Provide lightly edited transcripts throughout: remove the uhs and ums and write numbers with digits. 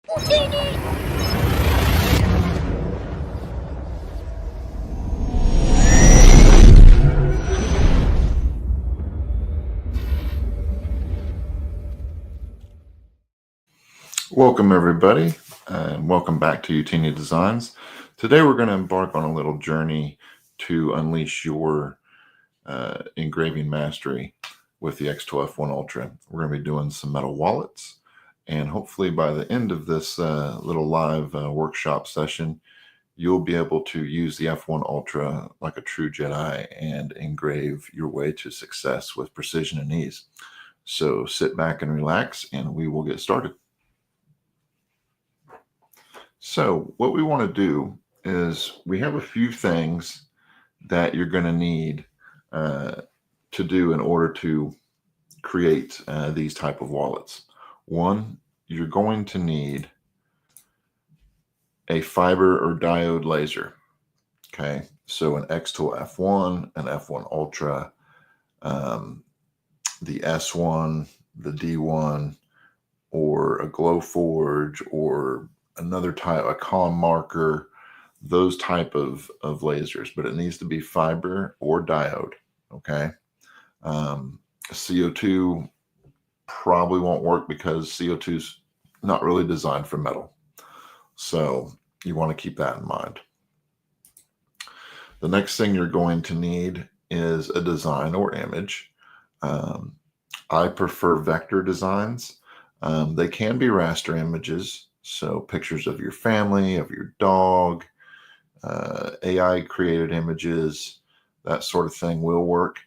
Utinni! Welcome everybody, and welcome back to Utinni Designs. Today we're going to embark on a little journey to unleash your engraving mastery with the xTool F1 Ultra. We're going to be doing some metal wallets, and hopefully by the end of this little live workshop session, you'll be able to use the F1 Ultra like a true Jedi and engrave your way to success with precision and ease. So sit back and relax, and we will get started. So what we want to do is we have a few things that you're going to need to do in order to create these type of wallets. One, you're going to need a fiber or diode laser. Okay, so an xTool F1, an F1 Ultra, the S1, the D1, or a Glowforge, or another type, a calm marker, those type of lasers, but it needs to be fiber or diode. Okay. CO2 probably won't work because CO2 is not really designed for metal. So you want to keep that in mind. The next thing you're going to need is a design or image. I prefer vector designs. They can be raster images. So pictures of your family, of your dog, AI created images, that sort of thing will work.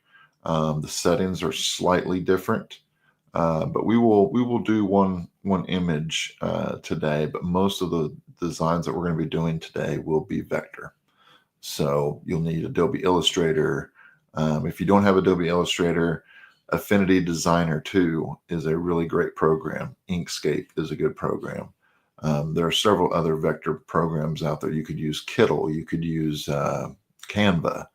The settings are slightly different, but we will do one image today. But most of the designs that we're going to be doing today will be vector. So you'll need Adobe Illustrator. If you don't have Adobe Illustrator, Affinity Designer 2 is a really great program. Inkscape is a good program. There are several other vector programs out there. You could use Kittle, you could use Canva.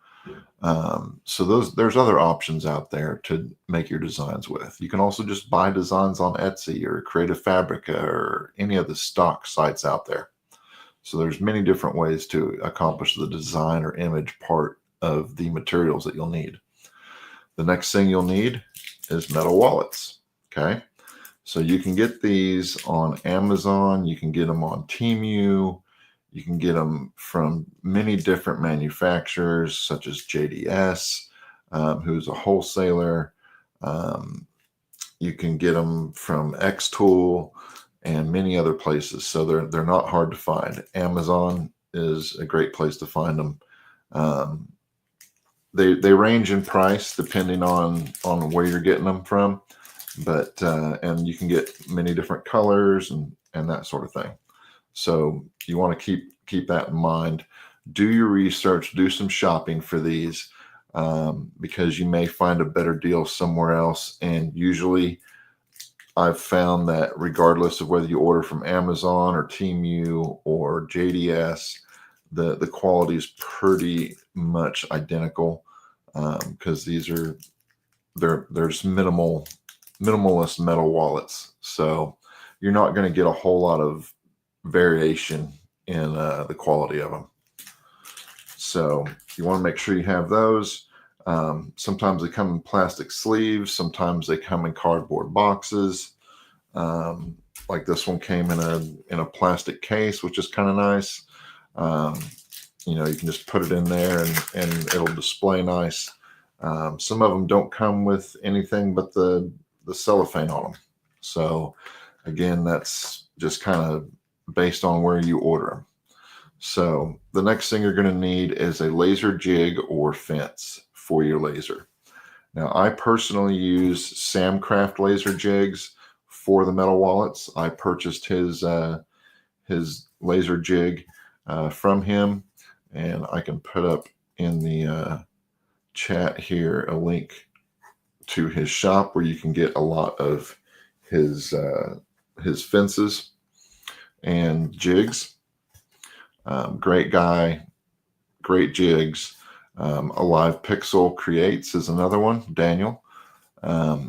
So there's other options out there to make your designs with. You can also just buy designs on Etsy or Creative Fabrica or any of the stock sites out there. So there's many different ways to accomplish the design or image part of the materials that you'll need. The next thing you'll need is metal wallets. Okay. So you can get these on Amazon, you can get them on Temu, you can get them from many different manufacturers such as JDS, who's a wholesaler. You can get them from xTool and many other places. So they're not hard to find. Amazon is a great place to find them. They range in price depending on where you're getting them from. But and you can get many different colors and that sort of thing. So you want to keep that in mind. Do your research, do some shopping for these, because you may find a better deal somewhere else. And usually I've found that regardless of whether you order from Amazon or Temu or JDS, the quality is pretty much identical, because there's minimalist metal wallets, so you're not going to get a whole lot of variation in the quality of them. So you want to make sure you have those. Sometimes they come in plastic sleeves, sometimes they come in cardboard boxes. Like this one came in a plastic case, which is kind of nice. You can just put it in there and it'll display nice. Some of them don't come with anything but the cellophane on them. So again, that's just kind of based on where you order them. So the next thing you're going to need is a laser jig or fence for your laser. Now, I personally use SAMCRAFT laser jigs for the metal wallets. I purchased his laser jig from him, and I can put up in the chat here a link to his shop where you can get a lot of his fences and jigs. Great guy, great jigs. Alive Pixel Creates is another one, Daniel.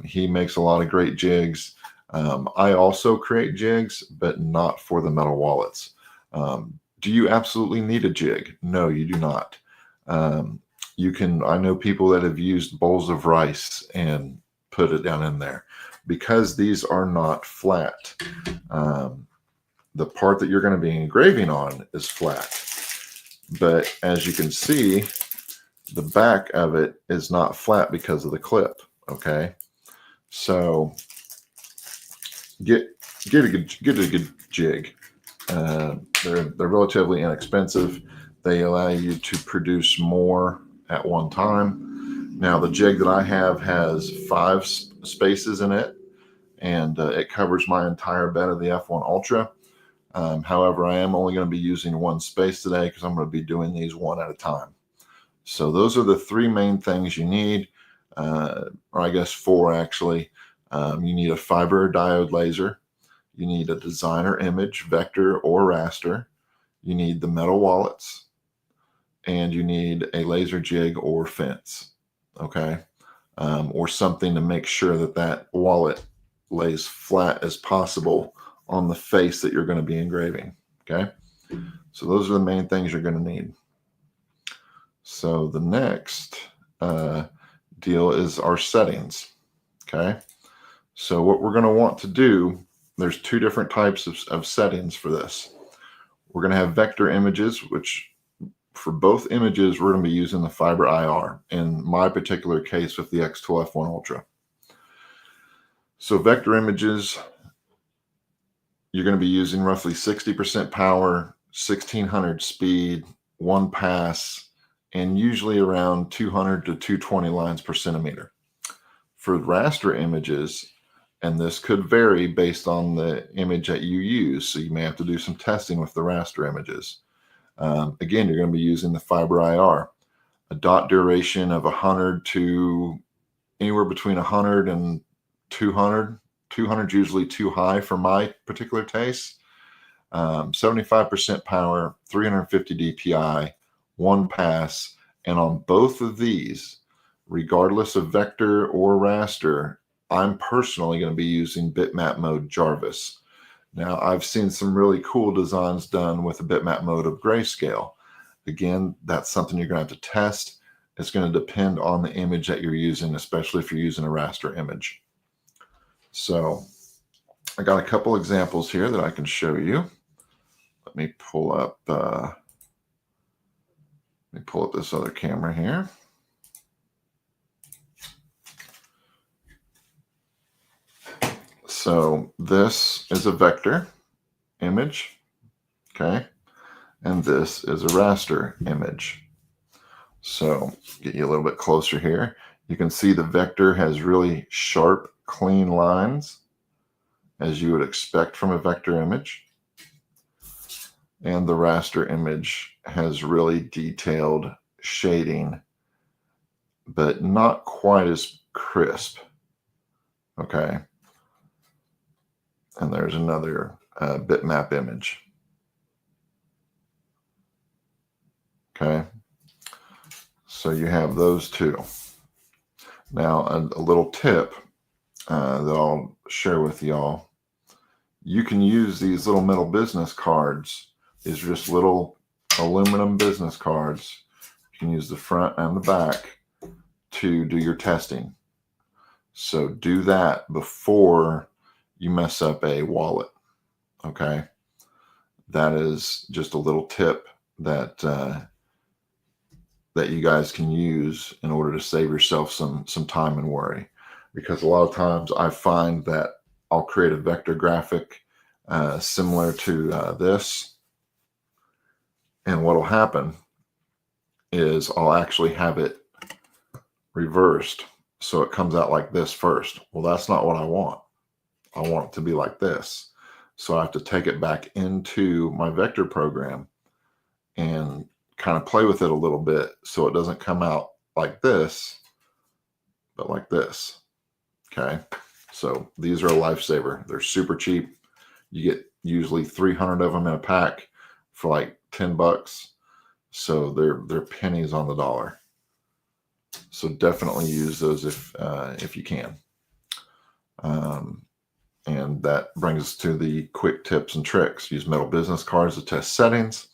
He makes a lot of great jigs. I also create jigs, but not for the metal wallets. Do you absolutely need a jig? No, you do not. You can, I know people that have used bowls of rice and put it down in there because these are not flat. The part that you're going to be engraving on is flat, but as you can see, the back of it is not flat because of the clip. Okay, so get a good jig. They're relatively inexpensive. They allow you to produce more at one time. Now the jig that I have has 5 spaces in it, and it covers my entire bed of the F1 Ultra. However, I am only going to be using 1 space today because I'm going to be doing these one at a time. So those are the 3 main things you need, or I guess 4 actually. You need a fiber diode laser. You need a designer image, vector or raster. You need the metal wallets, and you need a laser jig or fence, okay? Or something to make sure that that wallet lays flat as possible on the face that you're going to be engraving, okay? So those are the main things you're going to need. So the next deal is our settings, okay? So what we're going to want to do, there's 2 different types of settings for this. We're going to have vector images, which for both images, we're going to be using the fiber IR, in my particular case with the xTool F1 Ultra. So vector images, you're going to be using roughly 60% power, 1600 speed, 1 pass, and usually around 200 to 220 lines per centimeter. For raster images, and this could vary based on the image that you use, so you may have to do some testing with the raster images. Again, you're going to be using the fiber IR, a dot duration of 100 to anywhere between 100 and 200. 200 usually too high for my particular taste. 75% power, 350 DPI, 1 pass, and on both of these, regardless of vector or raster, I'm personally going to be using bitmap mode Jarvis. Now, I've seen some really cool designs done with a bitmap mode of grayscale. Again, that's something you're going to have to test. It's going to depend on the image that you're using, especially if you're using a raster image. So I got a couple examples here that I can show you. Let me pull up this other camera here. So this is a vector image, okay? And this is a raster image. So get you a little bit closer here. You can see the vector has really sharp, clean lines, as you would expect from a vector image. And the raster image has really detailed shading, but not quite as crisp, okay? And there's another bitmap image. Okay, so you have those 2. Now, a little tip that I'll share with y'all. You can use these little metal business cards. These are just little aluminum business cards. You can use the front and the back to do your testing. So do that before you mess up a wallet, okay? That is just a little tip that that you guys can use in order to save yourself some time and worry. Because a lot of times I find that I'll create a vector graphic similar to this, and what will happen is I'll actually have it reversed, so it comes out like this first. Well, that's not what I want. I want it to be like this. So I have to take it back into my vector program and kind of play with it a little bit so it doesn't come out like this, but like this. Okay, so these are a lifesaver. They're super cheap. You get usually 300 of them in a pack for like 10 bucks. So they're pennies on the dollar. So definitely use those if you can. And that brings us to the quick tips and tricks. Use metal business cards to test settings.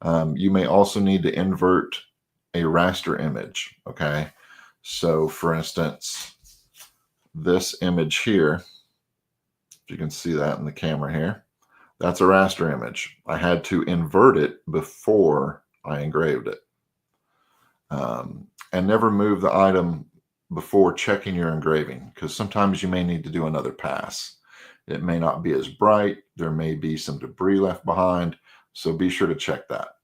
You may also need to invert a raster image, okay? So for instance, this image here, if you can see that in the camera here, that's a raster image. I had to invert it before I engraved it. And never move the item before checking your engraving, because sometimes you may need to do another pass. It may not be as bright. There may be some debris left behind. So be sure to check that.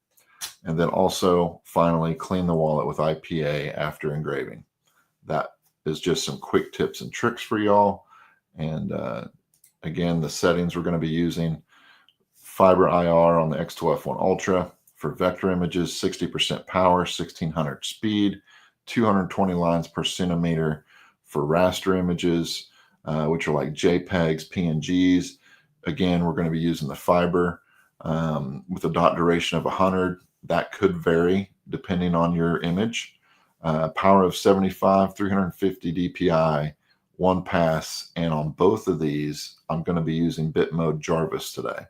And then also, finally, clean the wallet with IPA after engraving. That is just some quick tips and tricks for y'all. And again, the settings we're going to be using: Fiber IR on the xTool F1 Ultra. For vector images, 60% power, 1600 speed, 220 lines per centimeter. For raster images, which are like JPEGs, PNGs, again, we're going to be using the fiber with a dot duration of 100. That could vary depending on your image. Power of 75, 350 DPI, one pass. And on both of these, I'm going to be using bit mode Jarvis today.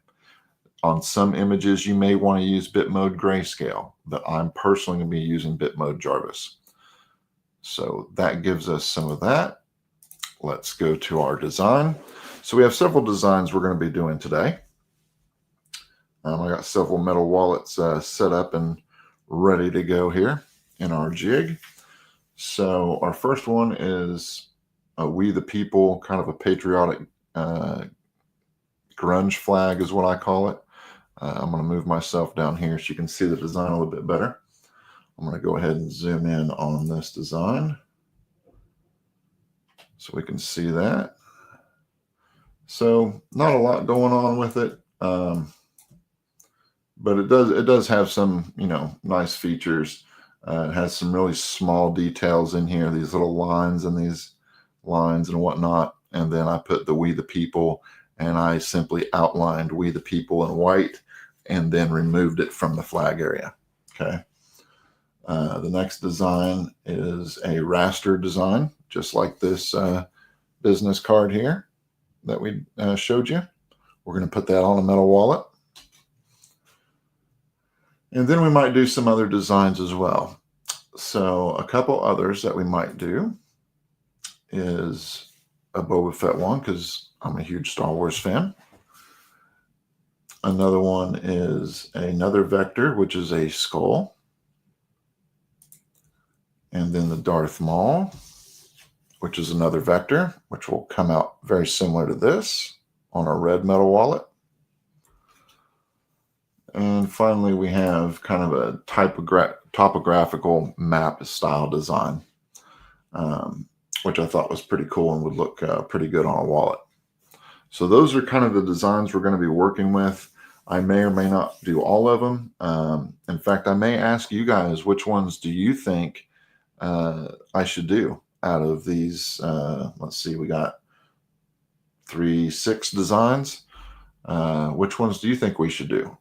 On some images, you may want to use bit mode grayscale, but I'm personally going to be using bit mode Jarvis. So that gives us some of that. Let's go to our design. So we have several designs we're going to be doing today. I got several metal wallets set up and ready to go here in our jig. So our first one is We the People, kind of a patriotic grunge flag is what I call it. I'm going to move myself down here so you can see the design a little bit better. I'm going to go ahead and zoom in on this design so we can see that. So not a lot going on with it, but it does have some, nice features. It has some really small details in here, these little lines and these lines and whatnot. And then I put the We the People, and I simply outlined We the People in white and then removed it from the flag area. Okay. The next design is a raster design, just like this business card here that we showed you. We're going to put that on a metal wallet. And then we might do some other designs as well. So a couple others that we might do is a Boba Fett one, because I'm a huge Star Wars fan. Another one is another vector, which is a skull. And then the Darth Maul, which is another vector, which will come out very similar to this on a red metal wallet. And finally, we have kind of a topographical map style design, which I thought was pretty cool and would look pretty good on a wallet. So those are kind of the designs we're going to be working with. I may or may not do all of them. In fact, I may ask you guys, which ones do you think I should do out of these? Let's see, we got 6 designs. Which ones do you think we should do?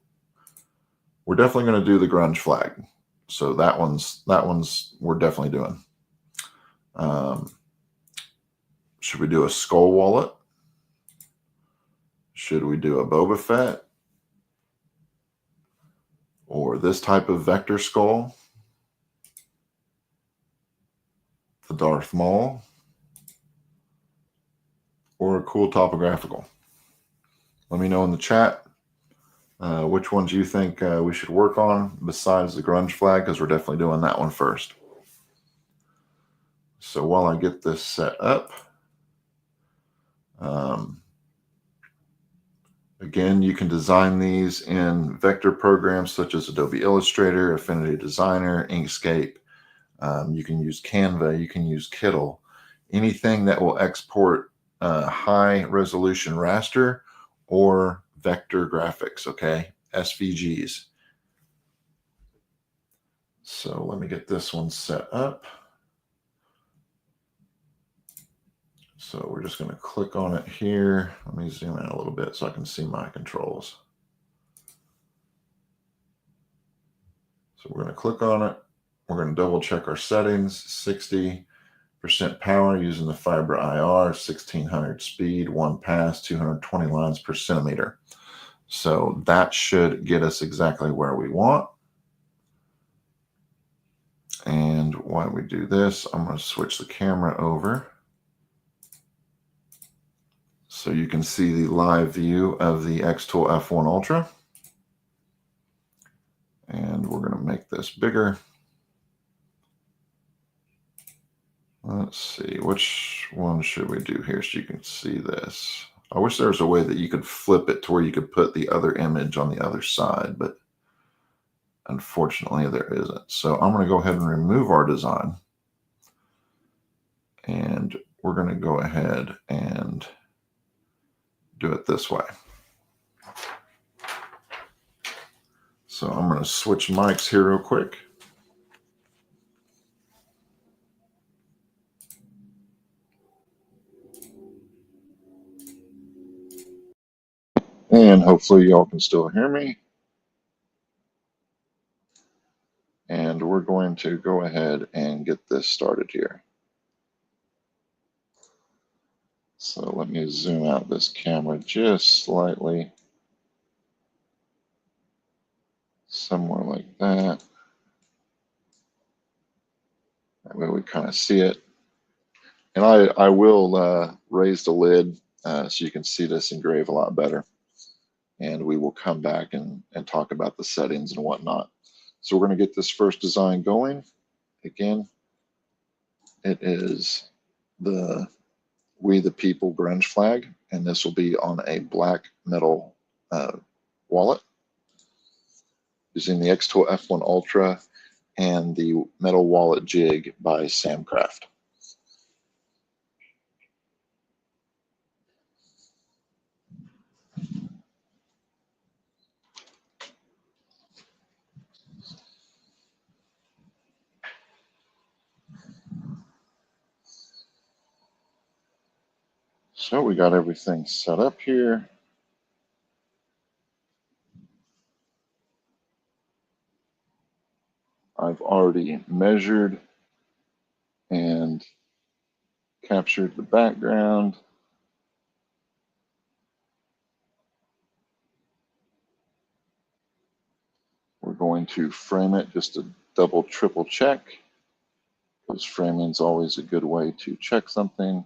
We're definitely going to do the grunge flag. So that one's we're definitely doing. Should we do a skull wallet? Should we do a Boba Fett? Or this type of vector skull? The Darth Maul? Or a cool topographical? Let me know in the chat which ones you think we should work on besides the grunge flag, because we're definitely doing that one first. So while I get this set up, again, you can design these in vector programs such as Adobe Illustrator, Affinity Designer, Inkscape. You can use Canva, you can use Kittle, anything that will export high resolution raster or vector graphics, okay? SVGs. So let me get this one set up. So we're just going to click on it here. Let me zoom in a little bit so I can see my controls. So we're going to click on it. We're going to double check our settings, 60% power using the fiber IR, 1600 speed, 1 pass, 220 lines per centimeter. So that should get us exactly where we want. And while we do this, I'm going to switch the camera over so you can see the live view of the xTool F1 Ultra. And we're going to make this bigger. Let's see, which one should we do here so you can see this? I wish there was a way that you could flip it to where you could put the other image on the other side, but unfortunately there isn't. So I'm going to go ahead and remove our design. And we're going to go ahead and do it this way. So I'm going to switch mics here real quick. And hopefully y'all can still hear me. And we're going to go ahead and get this started here. So let me zoom out this camera just slightly. Somewhere like that. That way we kind of see it. And I will raise the lid so you can see this engrave a lot better. And we will come back and talk about the settings and whatnot. So we're going to get this first design going. Again, it is the We the People grunge flag, and this will be on a black metal wallet using the xTool F1 Ultra and the Metal Wallet jig by SAMCRAFT. So we got everything set up here. I've already measured and captured the background. We're going to frame it just to double, triple check, because framing is always a good way to check something.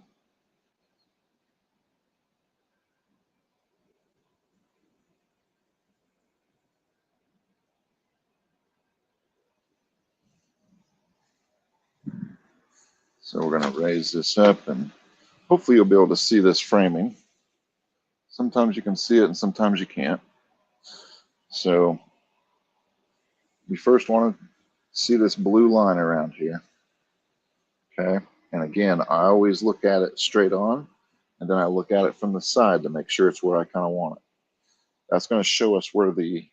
So we're going to raise this up, and hopefully you'll be able to see this framing. Sometimes you can see it and sometimes you can't. So we first want to see this blue line around here. Okay. And again, I always look at it straight on, and then I look at it from the side to make sure it's where I kind of want it. That's going to show us where the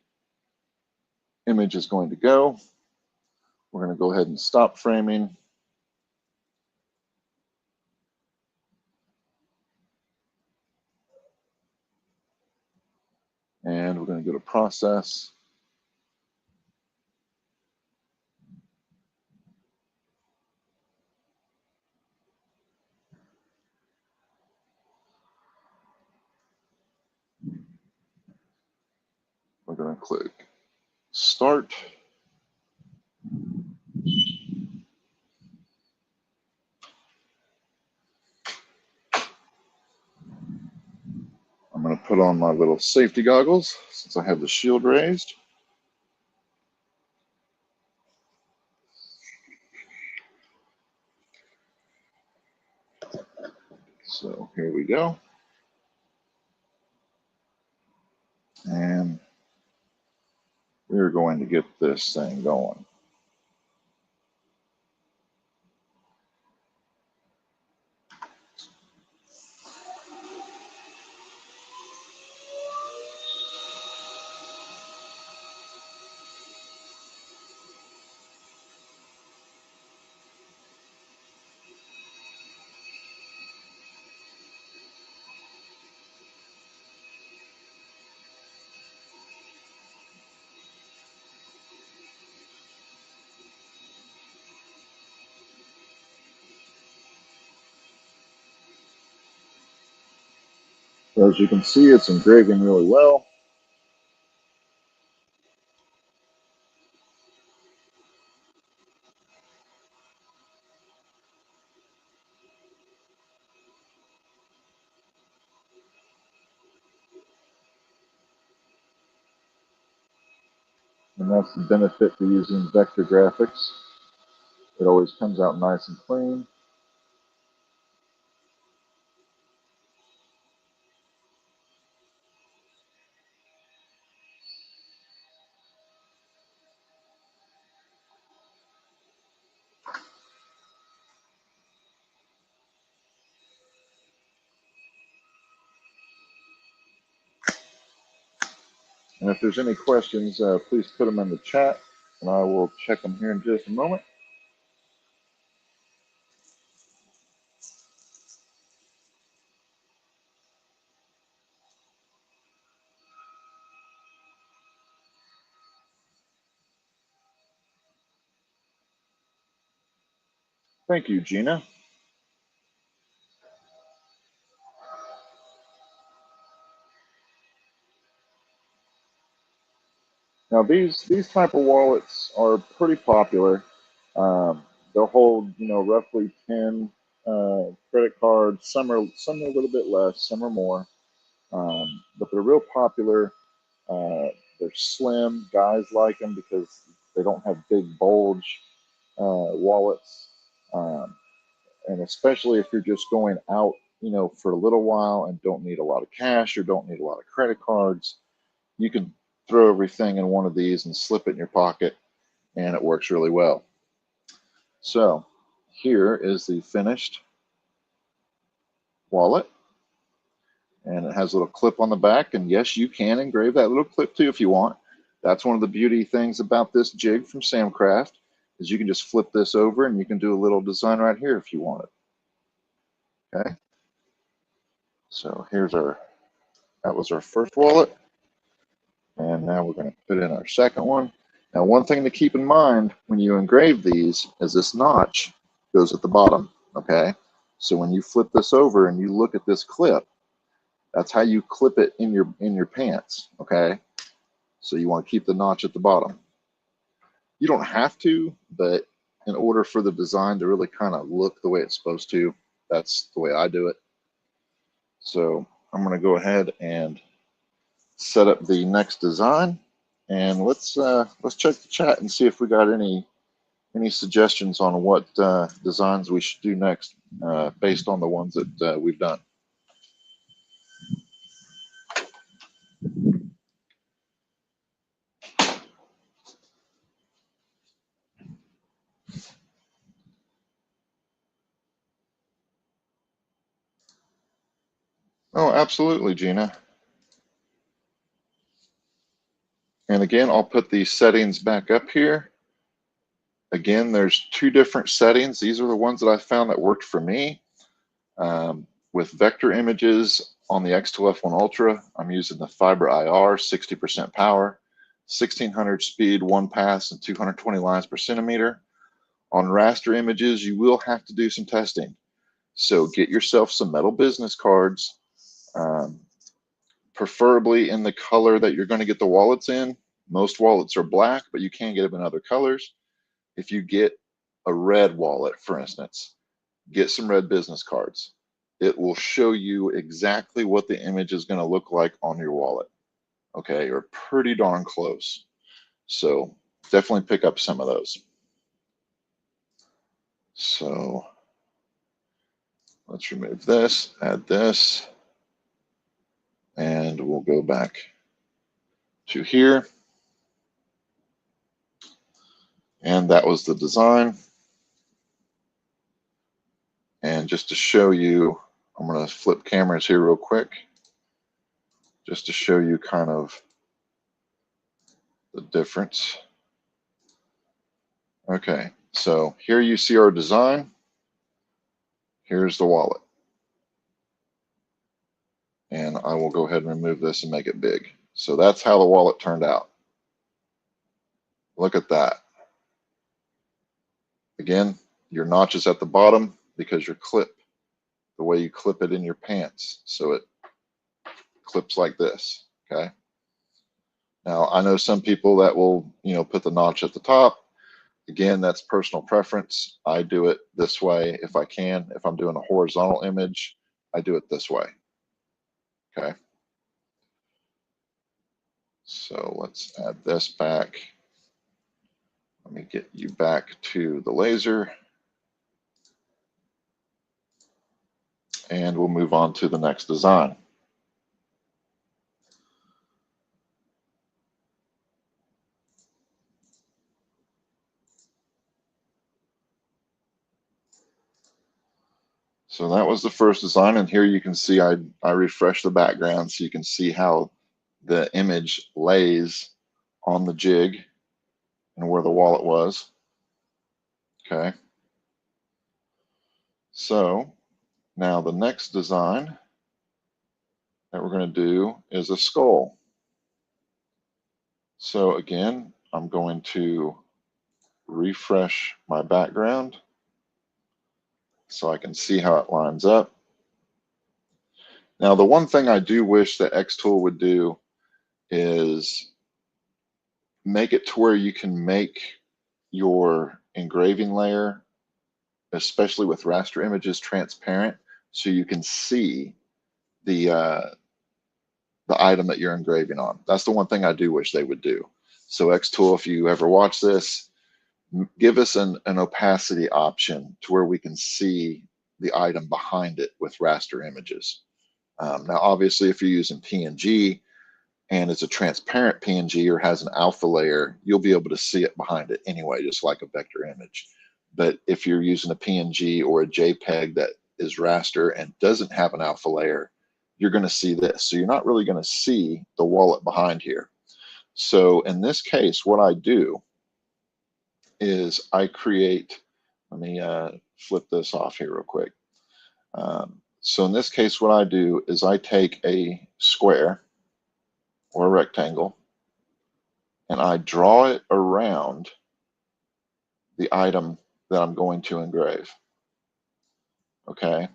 image is going to go. We're going to go ahead and stop framing. And we're going to go to process. We're going to click start. I'm going to put on my little safety goggles since I have the shield raised. So here we go. And we're going to get this thing going. As you can see, it's engraving really well. And that's the benefit for using vector graphics. It always comes out nice and clean. And if there's any questions, please put them in the chat, and I will check them here in just a moment. Thank you, Gina. Now these type of wallets are pretty popular. They'll hold, roughly 10 credit cards. Some are a little bit less, some are more, but they're real popular. They're slim. Guys like them because they don't have big bulge wallets, and especially if you're just going out, for a little while and don't need a lot of cash or don't need a lot of credit cards, you can throw everything in one of these and slip it in your pocket, and it works really well. So here is the finished wallet, and it has a little clip on the back, and yes, you can engrave that little clip too if you want. That's one of the beauty things about this jig from SAMCRAFT, is you can just flip this over and you can do a little design right here if you want it. Okay, so that was our first wallet, and now we're going to put in our second one. Now, one thing to keep in mind when you engrave these is this notch goes at the bottom. Okay, so when you flip this over and you look at this clip, that's how you clip it in your pants. Okay, so you want to keep the notch at the bottom. You don't have to, but in order for the design to really kind of look the way it's supposed to, that's the way I do it. So I'm going to go ahead and set up the next design, and let's check the chat and see if we got any suggestions on what designs we should do next, based on the ones that we've done. Oh, absolutely, Gina. And again, I'll put the settings back up here. Again, there's two different settings. These are the ones that I found that worked for me. With vector images on the xTool F1 Ultra, I'm using the Fiber IR, 60% power, 1600 speed, 1 pass, and 220 lines per centimeter. On raster images, you will have to do some testing. So get yourself some metal business cards, preferably in the color that you're going to get the wallets in. Most wallets are black, but you can get them in other colors. If you get a red wallet, for instance, get some red business cards. It will show you exactly what the image is going to look like on your wallet. Okay, or pretty darn close. So definitely pick up some of those. So let's remove this, add this, and we'll go back to here. And that was the design. And just to show you, I'm going to flip cameras here real quick, just to show you kind of the difference. Okay, so here you see our design. Here's the wallet. And I will go ahead and remove this and make it big. So that's how the wallet turned out. Look at that. Again, your notch is at the bottom because your clip, the way you clip it in your pants, so it clips like this, okay? Now, I know some people that will, put the notch at the top. Again, that's personal preference. I do it this way if I can. If I'm doing a horizontal image, I do it this way, okay? So let's add this back. Let me get you back to the laser. And we'll move on to the next design. So that was the first design, and here you can see I refreshed the background so you can see how the image lays on the jig and where the wallet was. Okay. So now the next design that we're going to do is a skull. So again, I'm going to refresh my background so I can see how it lines up. Now, the one thing I do wish that xTool would do is make it to where you can make your engraving layer, especially with raster images, transparent, so you can see the item that you're engraving on. That's the one thing I do wish they would do. So xTool, if you ever watch this, give us an opacity option to where we can see the item behind it with raster images. Now, obviously, if you're using PNG and it's a transparent PNG or has an alpha layer, you'll be able to see it behind it anyway, just like a vector image. But if you're using a PNG or a JPEG that is raster and doesn't have an alpha layer, you're going to see this. So you're not really going to see the wallet behind here. So in this case, what I do is I create, let me flip this off here real quick. So in this case, what I do is I take a square or a rectangle and I draw it around the item that I'm going to engrave. Okay.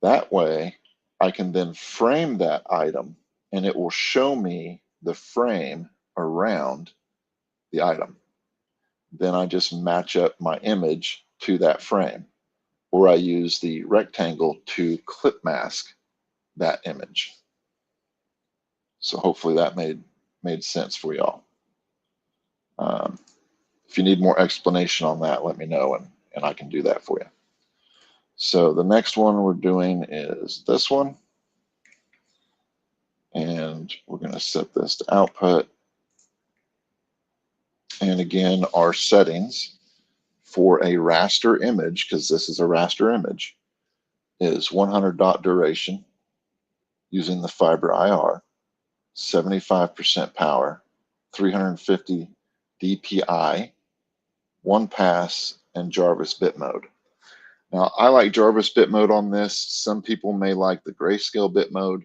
That way I can then frame that item and it will show me the frame around the item. Then I just match up my image to that frame, or I use the rectangle to clip mask that image. So hopefully that made sense for y'all. If you need more explanation on that, let me know and I can do that for you. So the next one we're doing is this one. And we're going to set this to output. And again, our settings for a raster image, because this is a raster image, is 100 dot duration using the fiber IR, 75% power, 350 DPI, 1 pass, and Jarvis bit mode. Now, I like Jarvis bit mode on this. Some people may like the grayscale bit mode.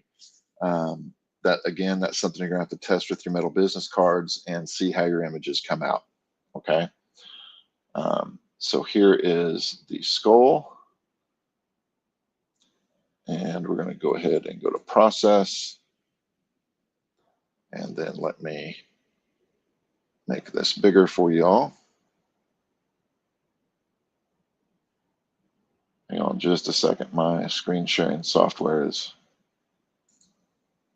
That again, that's something you're gonna have to test with your metal business cards and see how your images come out. Okay. So here is the skull. And we're going to go ahead and go to process. And then let me make this bigger for y'all. Hang on just a second. My screen sharing software is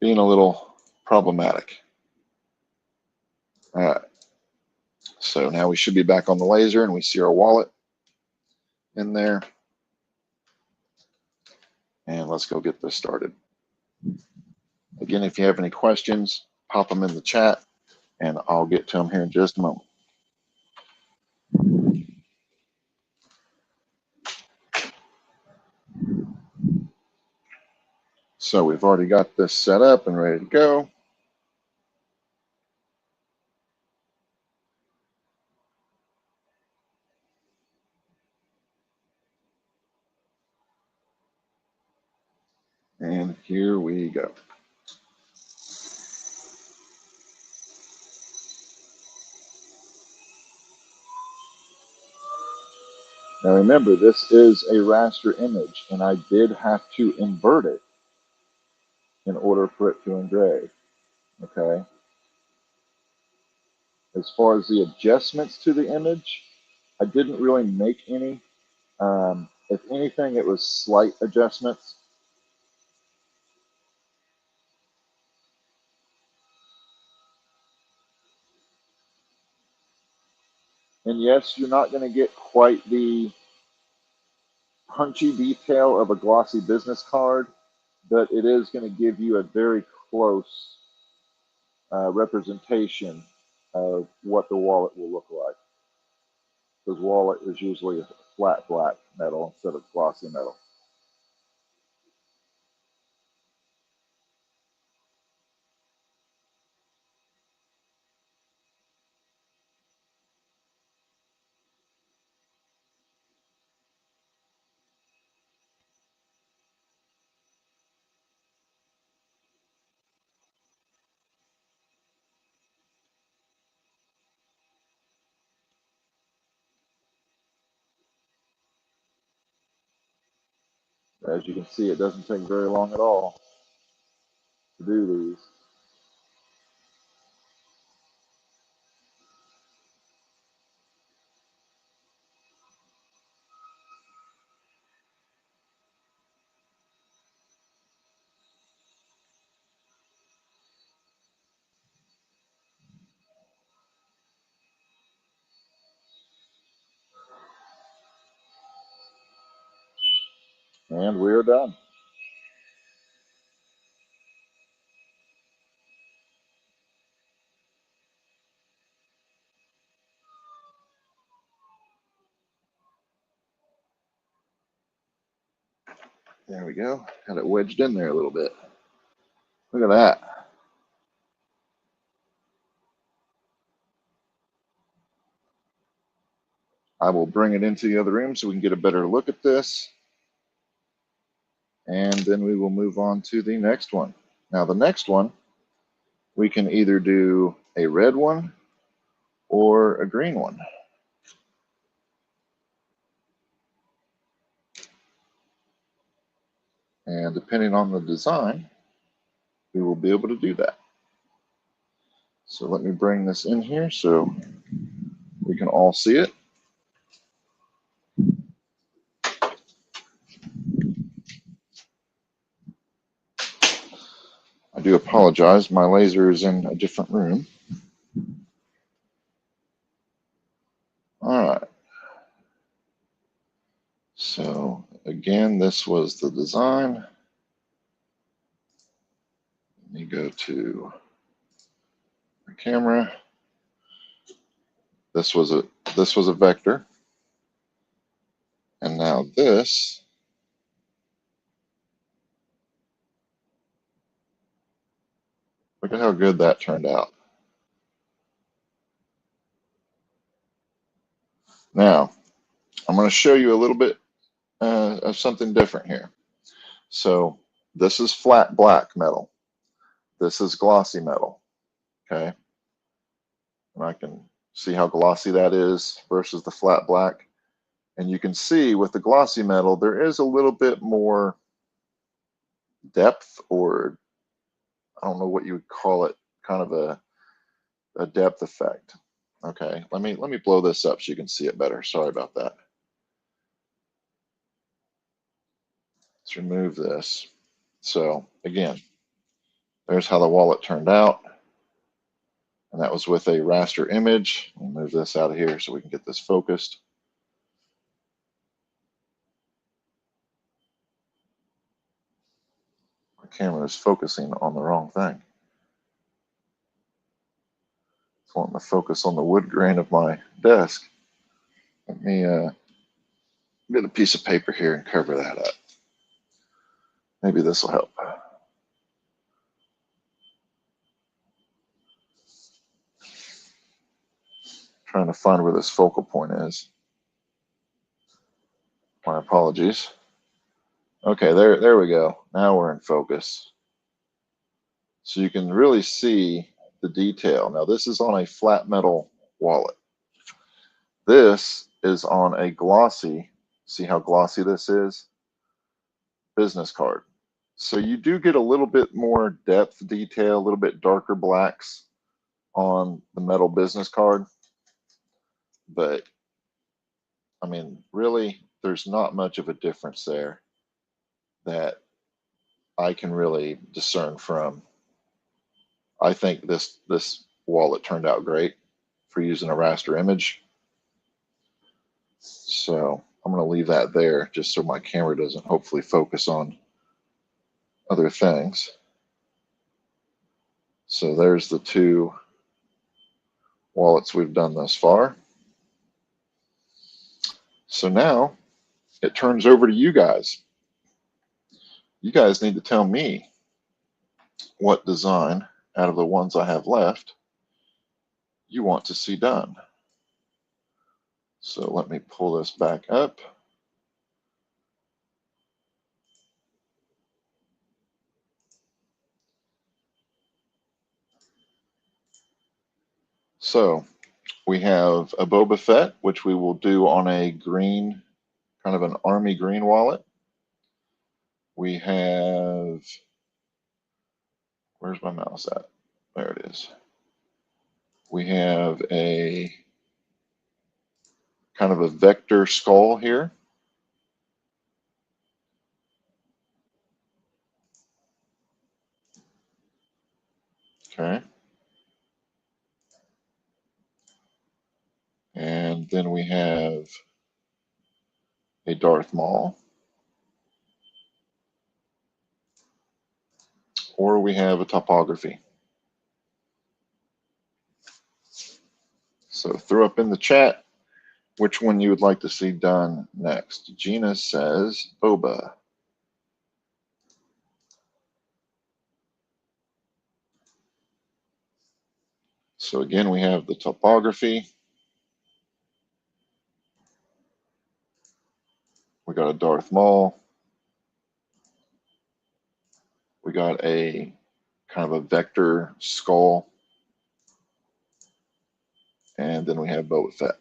being a little problematic. All right. So now we should be back on the laser and we see our wallet in there. And let's go get this started. Again, if you have any questions, pop them in the chat and I'll get to them here in just a moment. So we've already got this set up and ready to go. And here we go. Now remember, this is a raster image, and I did have to invert it in order for it to engrave. Okay. As far as the adjustments to the image, I didn't really make any. If anything, it was slight adjustments. And yes, you're not going to get quite the punchy detail of a glossy business card, but it is going to give you a very close representation of what the wallet will look like. Because wallet is usually a flat black metal instead of glossy metal. As you can see, it doesn't take very long at all to do these. And we're done. There we go. Got it wedged in there a little bit. Look at that. I will bring it into the other room so we can get a better look at this. And then we will move on to the next one. Now the next one, we can either do a red one or a green one. And depending on the design, we will be able to do that. So let me bring this in here so we can all see it. I do apologize, my laser is in a different room. All right. So again, this was the design. Let me go to the camera. This was a vector. And now this look at how good that turned out. Now, I'm going to show you a little bit of something different here. So this is flat black metal. This is glossy metal. Okay. And I can see how glossy that is versus the flat black. And you can see with the glossy metal, there is a little bit more depth, or I don't know what you would call it, kind of a depth effect. Okay, let me blow this up so you can see it better. Sorry about that. Let's remove this. So again, there's how the wallet turned out. And that was with a raster image. Let me move this out of here so we can get this focused. My camera is focusing on the wrong thing. It's wanting to focus on the wood grain of my desk. Let me get a piece of paper here and cover that up. Maybe this will help. Trying to find where this focal point is. My apologies. Okay, there we go. Now we're in focus. So you can really see the detail. Now this is on a flat metal wallet. This is on a glossy, see how glossy this is? Business card. So you do get a little bit more depth detail, a little bit darker blacks on the metal business card. But I mean, really, there's not much of a difference there that I can really discern from. I think this wallet turned out great for using a raster image. So I'm going to leave that there just so my camera doesn't hopefully focus on other things. So there's the two wallets we've done thus far. So now it turns over to you guys. You guys need to tell me what design out of the ones I have left you want to see done. So let me pull this back up. So we have a Boba Fett, which we will do on a green, kind of an army green wallet. We have, where's my mouse at? There it is. We have a kind of a vector skull here. Okay. And then we have a Darth Maul. Or we have a topography. So throw up in the chat which one you would like to see done next. Gina says Boba. So again, we have the topography. We got a Darth Maul. We got a kind of a vector skull. And then we have Boba Fett.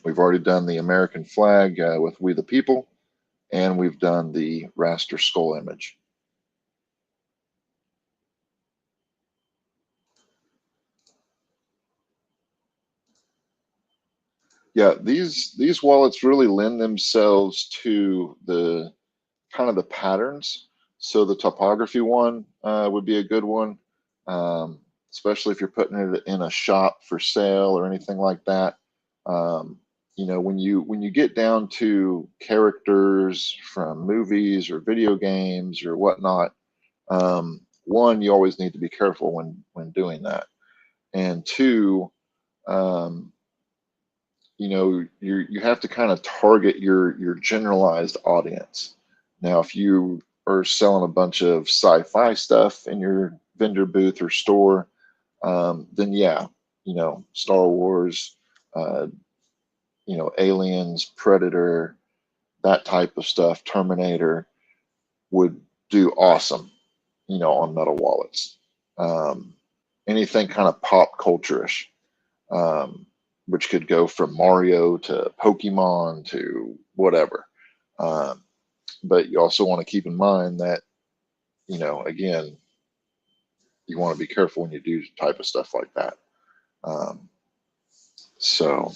We've already done the American flag with We the People, and we've done the raster skull image. Yeah, these wallets really lend themselves to the kind of the patterns. So the topography one would be a good one, especially if you're putting it in a shop for sale or anything like that. You know, when you get down to characters from movies or video games or whatnot, one, you always need to be careful when doing that, and two, you know, you have to kind of target your generalized audience. Now, if you are selling a bunch of sci-fi stuff in your vendor booth or store, then yeah, you know, Star Wars, you know, Aliens, Predator, that type of stuff, Terminator would do awesome, you know, on metal wallets. Anything kind of pop culture-ish, which could go from Mario to Pokemon to whatever. But you also want to keep in mind that, you know, again, you want to be careful when you do type of stuff like that. So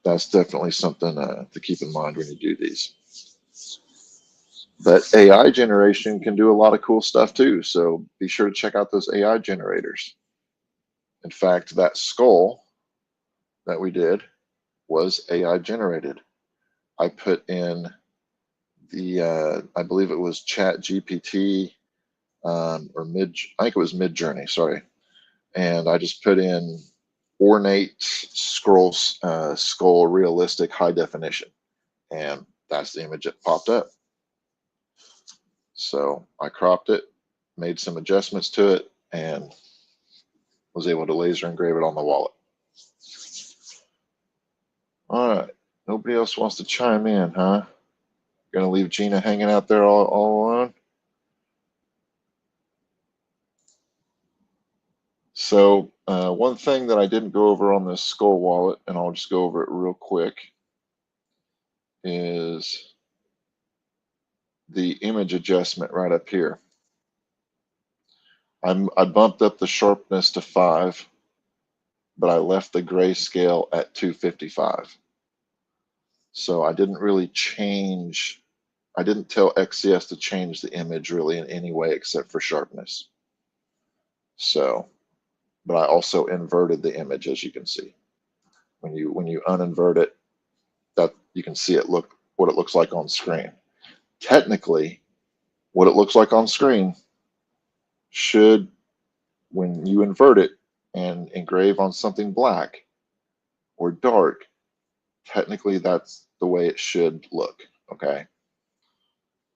that's definitely something to keep in mind when you do these. But AI generation can do a lot of cool stuff too. So be sure to check out those AI generators. In fact, that skull that we did was AI generated. I put in the, I believe it was Chat GPT or I think it was Mid Journey, sorry. And I just put in ornate skull realistic high definition. And that's the image that popped up. So I cropped it, made some adjustments to it, and was able to laser engrave it on the wallet. All right. Nobody else wants to chime in, huh? Gonna leave Gina hanging out there all alone? So one thing that I didn't go over on this skull wallet, and I'll just go over it real quick, is the image adjustment right up here. I bumped up the sharpness to 5, but I left the grayscale at 255. So I didn't really change, I didn't tell XCS to change the image really in any way except for sharpness. So, but I also inverted the image, as you can see. When you uninvert it, that you can see what it looks like on screen. Technically, what it looks like on screen should, when you invert it and engrave on something black or dark, technically that's the way it should look, okay?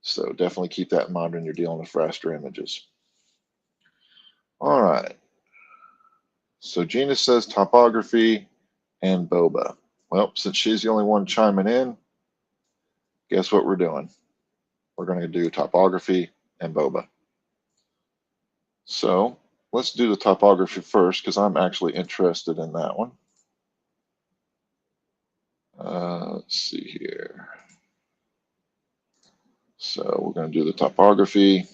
So definitely keep that in mind when you're dealing with raster images. All right. So Gina says topography and boba. Well, since she's the only one chiming in, guess what we're doing? We're going to do topography and boba. So let's do the topography first because I'm actually interested in that one. Let's see here. So we're going to do the topography.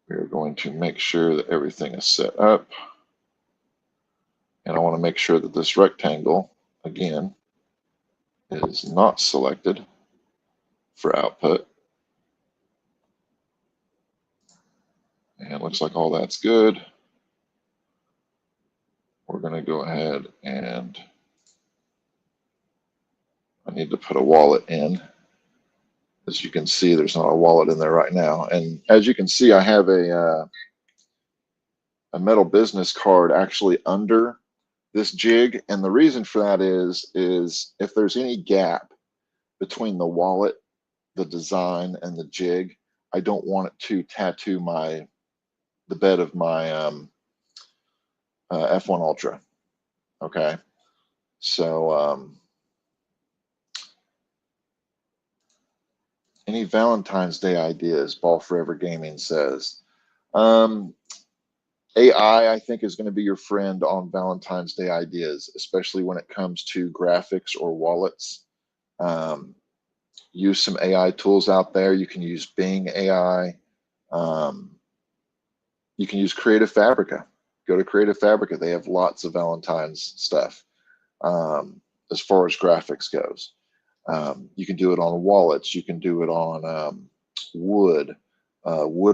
We're going to make sure that everything is set up. And I want to make sure that this rectangle, again, is not selected for output. And it looks like all that's good. We're going to go ahead and I need to put a wallet in. As you can see, there's not a wallet in there right now. And as you can see, I have a metal business card actually under this jig. And the reason for that is if there's any gap between the wallet, the design, and the jig, I don't want it to tattoo the bed of my F1 Ultra. Okay. So any Valentine's Day ideas? Ball Forever Gaming says. AI, I think, is going to be your friend on Valentine's Day ideas, especially when it comes to graphics or wallets. Use some AI tools out there. You can use Bing AI. You can use Creative Fabrica. Go to Creative Fabrica. They have lots of Valentine's stuff as far as graphics goes. You can do it on wallets. You can do it on wood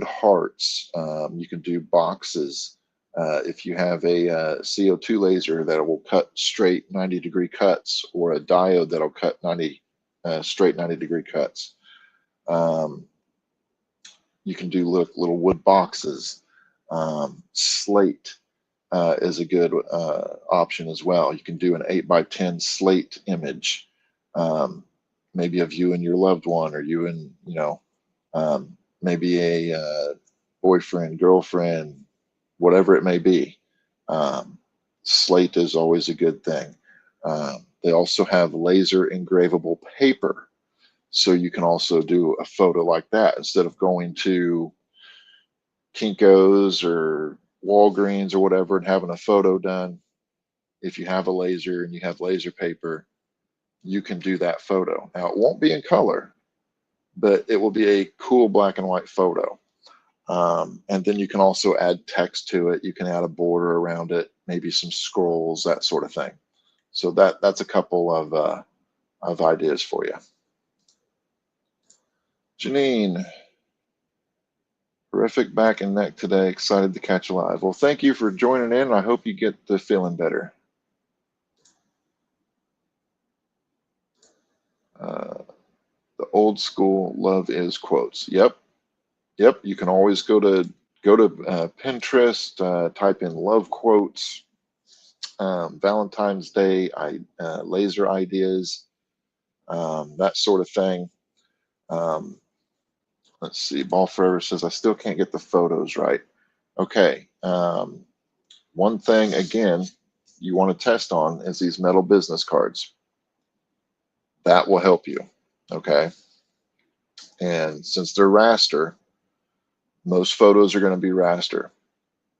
hearts. You can do boxes. If you have a CO2 laser that will cut straight 90-degree cuts, or a diode that'll cut straight 90-degree cuts. You can do little wood boxes. Slate is a good option as well. You can do an 8x10 slate image, maybe of you and your loved one, or you and, maybe a boyfriend, girlfriend, whatever it may be. Slate is always a good thing. They also have laser engravable paper. So you can also do a photo like that instead of going to Kinko's or Walgreens or whatever and having a photo done. If you have a laser and you have laser paper, you can do that photo. Now, it won't be in color, but it will be a cool black and white photo. And then you can also add text to it. You can add a border around it, maybe some scrolls, that sort of thing. So that's a couple of ideas for you. Janine, terrific back and neck today. Excited to catch you live. Well, thank you for joining in. I hope you get to feeling better. The old school love is quotes. Yep. You can always go to Pinterest, type in love quotes, Valentine's Day, laser ideas, that sort of thing. Let's see. Ball Forever says, I still can't get the photos right. Okay. One thing, again, you want to test on is these metal business cards. That will help you. Okay. And since they're raster, most photos are going to be raster.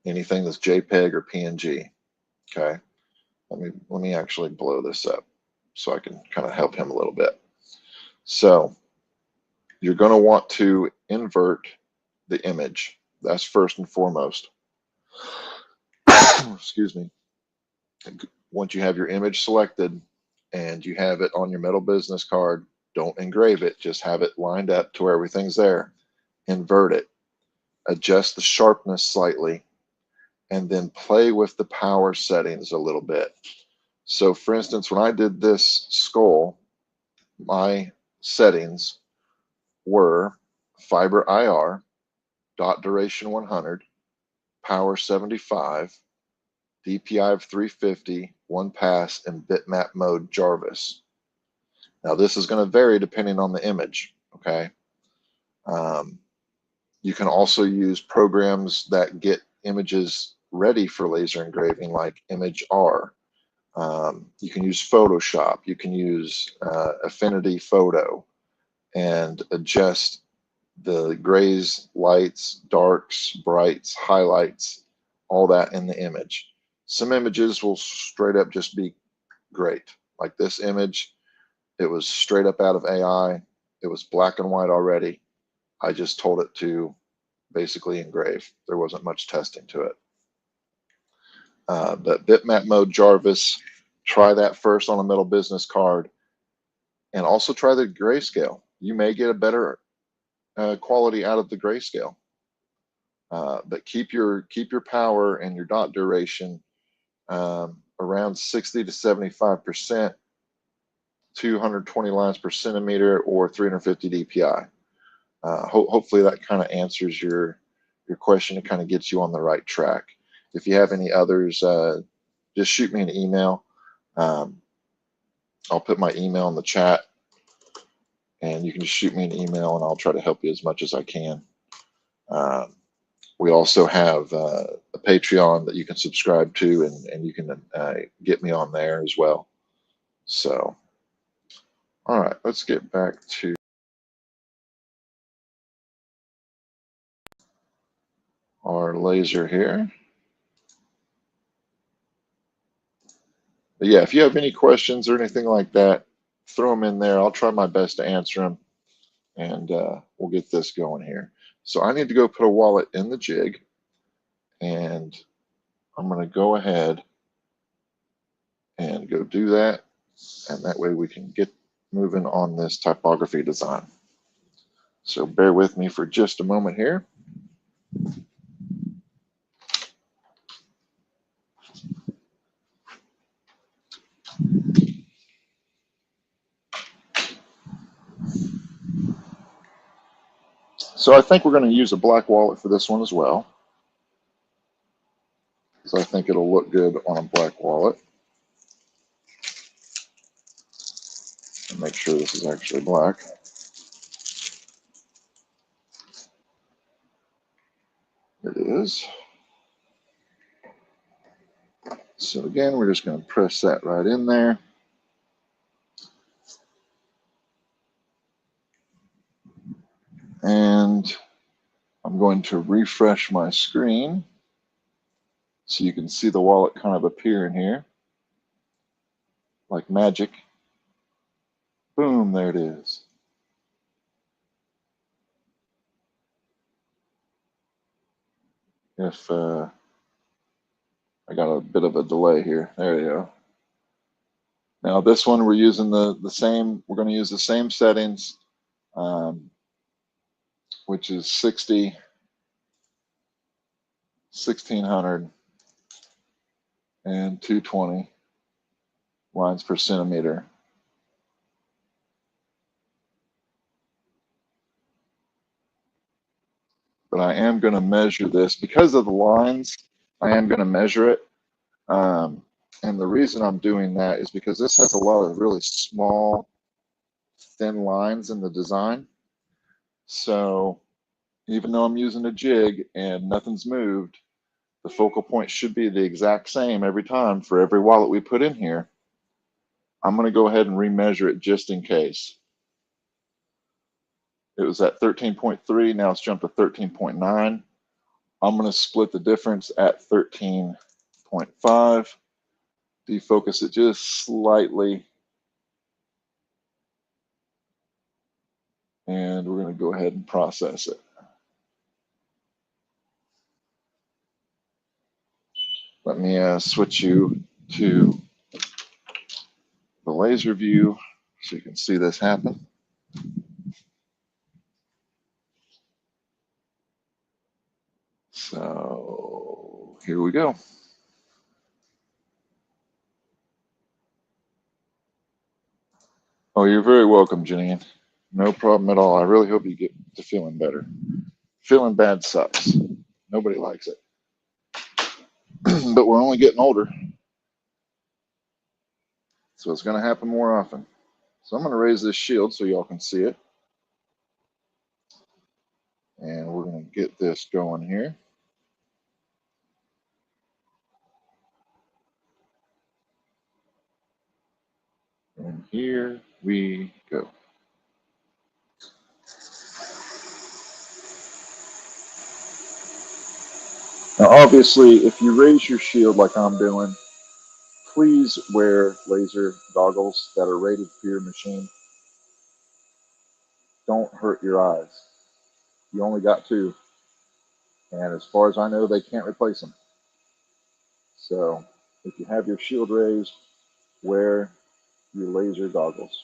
Anything that's JPEG or PNG. Okay. Let me actually blow this up so I can kind of help him a little bit. So you're going to want to invert the image. That's first and foremost. Excuse me. Once you have your image selected and you have it on your metal business card, don't engrave it. Just have it lined up to where everything's there. Invert it. Adjust the sharpness slightly, and then play with the power settings a little bit. So for instance, when I did this skull, my settings were fiber IR, dot duration 100, power 75, DPI of 350, one pass, and bitmap mode Jarvis. Now this is going to vary depending on the image, okay? You can also use programs that get images ready for laser engraving like Image R. You can use Photoshop. You can use Affinity Photo and adjust the grays, lights, darks, brights, highlights, all that in the image. Some images will straight up just be great. Like this image, it was straight up out of AI. It was black and white already. I just told it to basically engrave. There wasn't much testing to it. But bitmap mode Jarvis, try that first on a metal business card, and also try the grayscale. You may get a better quality out of the grayscale, but keep your power and your dot duration around 60 to 75%, 220 lines per centimeter, or 350 DPI. Hopefully that kind of answers your question and kind of gets you on the right track. If you have any others, just shoot me an email. I'll put my email in the chat, and you can just shoot me an email and I'll try to help you as much as I can. We also have a Patreon that you can subscribe to, and you can get me on there as well. So, all right, let's get back to our laser here. But yeah, if you have any questions or anything like that, throw them in there. I'll try my best to answer them, and we'll get this going here. So I need to go put a wallet in the jig, and I'm going to go ahead and go do that, and that way we can get moving on this typography design. So bear with me for just a moment here. So I think we're going to use a black wallet for this one as well, because I think it'll look good on a black wallet. And make sure this is actually black. It is. So again, we're just going to press that right in there. And I'm going to refresh my screen so you can see the wallet kind of appear in here like magic. Boom, there it is. If I got a bit of a delay here. There you go. Now this one we're using the same, we're going to use the same settings, which is 60, 1600, and 220 lines per centimeter. But I am going to measure this because of the lines. I am going to measure it. And the reason I'm doing that is because this has a lot of really small, thin lines in the design. So even though I'm using a jig and nothing's moved, the focal point should be the exact same every time for every wallet we put in here. I'm going to go ahead and remeasure it just in case. It was at 13.3, now it's jumped to 13.9. I'm going to split the difference at 13.5. Defocus it just slightly. And we're going to go ahead and process it. Let me switch you to the laser view so you can see this happen. So here we go. Oh, you're very welcome, Janine. No problem at all. I really hope you get to feeling better. Feeling bad sucks. Nobody likes it. But we're only getting older, so it's going to happen more often. So I'm going to raise this shield so y'all can see it. And we're going to get this going here. And here we go. Now, obviously, if you raise your shield like I'm doing, please wear laser goggles that are rated for your machine. Don't hurt your eyes. You only got 2. And as far as I know, they can't replace them. So if you have your shield raised, wear your laser goggles.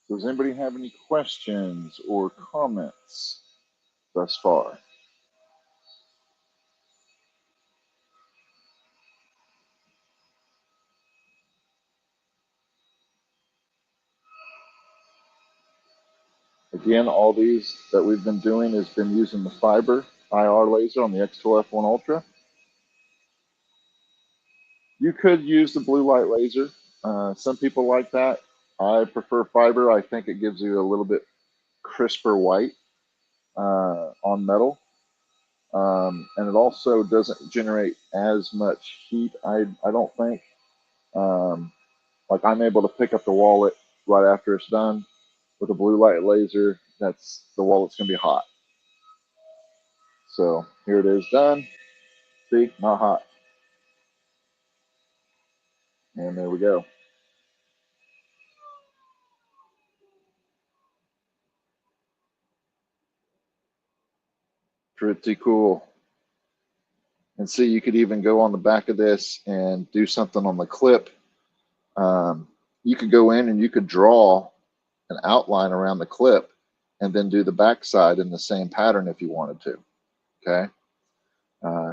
Does anybody have any questions or comments thus far? Again, all these that we've been doing has been using the fiber IR laser on the xTool F1 Ultra. You could use the blue light laser. Some people like that. I prefer fiber. I think it gives you a little bit crisper white on metal. And it also doesn't generate as much heat, I don't think. Like I'm able to pick up the wallet right after it's done. With a blue light laser, the wallet's going to be hot. So here it is done. See, not hot. And there we go. Pretty cool. And see, you could even go on the back of this and do something on the clip. You could go in and you could draw an outline around the clip and then do the backside in the same pattern if you wanted to. Okay.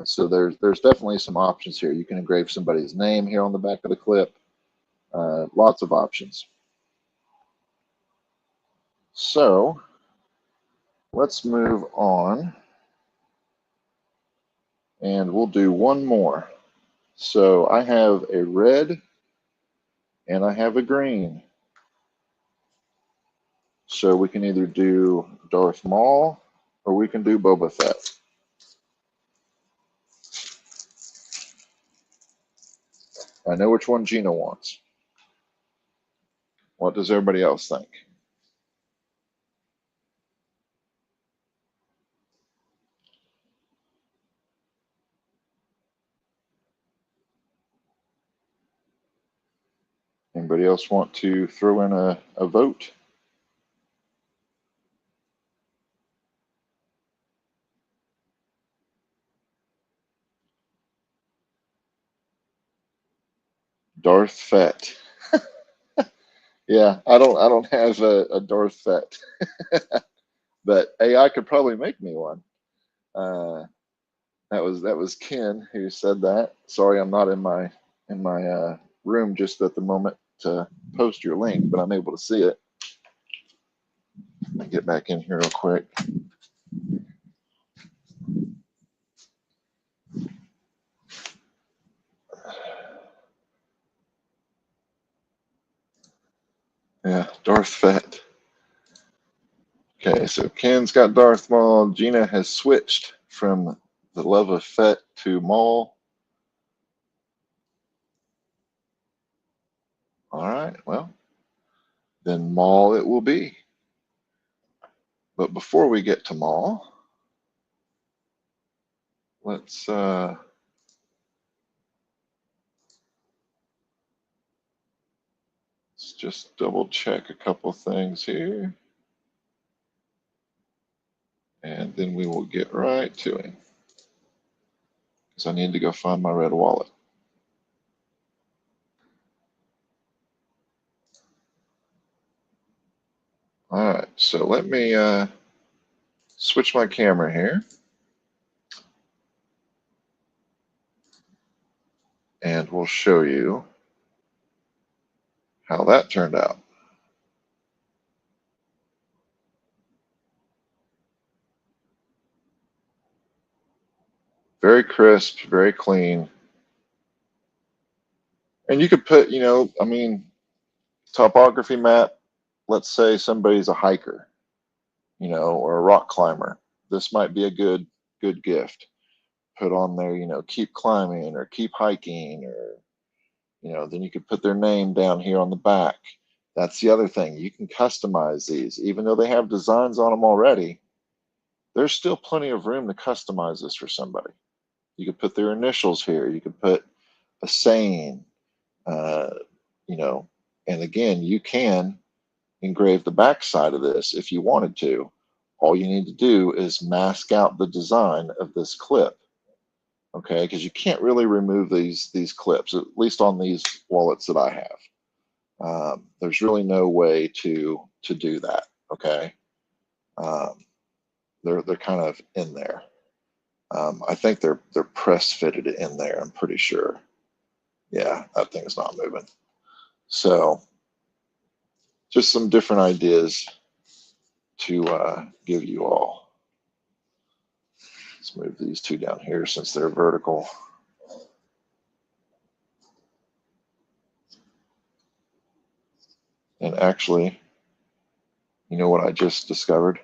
So there's definitely some options here. You can engrave somebody's name here on the back of the clip. Lots of options. So let's move on and we'll do one more. So I have a red and I have a green. So we can either do Darth Maul or we can do Boba Fett. I know which one Gina wants. What does everybody else think? Anybody else want to throw in a vote? Darth Fett. Yeah, I don't have a Darth Fett. but AI could probably make me one. That was Ken who said that. Sorry, I'm not in my room just at the moment to post your link, but I'm able to see it. Let me get back in here real quick. Yeah, Darth Fett. Okay, so Ken's got Darth Maul. Gina has switched from the love of Fett to Maul. All right, well, then Maul it will be. But before we get to Maul, let's just double check a couple things here. And then we will get right to him. Because I need to go find my red wallet. All right, so let me switch my camera here. And we'll show you how that turned out. Very crisp, very clean. And you could put, you know, I mean, topography map, let's say somebody's a hiker, you know, or a rock climber. This might be a good gift. Put on there, you know, keep climbing or keep hiking, or, you know, then you could put their name down here on the back. That's the other thing. You can customize these. Even though they have designs on them already, there's still plenty of room to customize this for somebody. You could put their initials here. You could put a saying, you know, and again, you can engrave the back side of this if you wanted to. All you need to do is mask out the design of this clip, okay? Because you can't really remove these clips, at least on these wallets that I have. There's really no way to do that, okay? They're kind of in there. I think they're press fitted in there. I'm pretty sure. Yeah, that thing's not moving. So just some different ideas to give you all. Let's move these two down here since they're vertical. And actually, you know what I just discovered?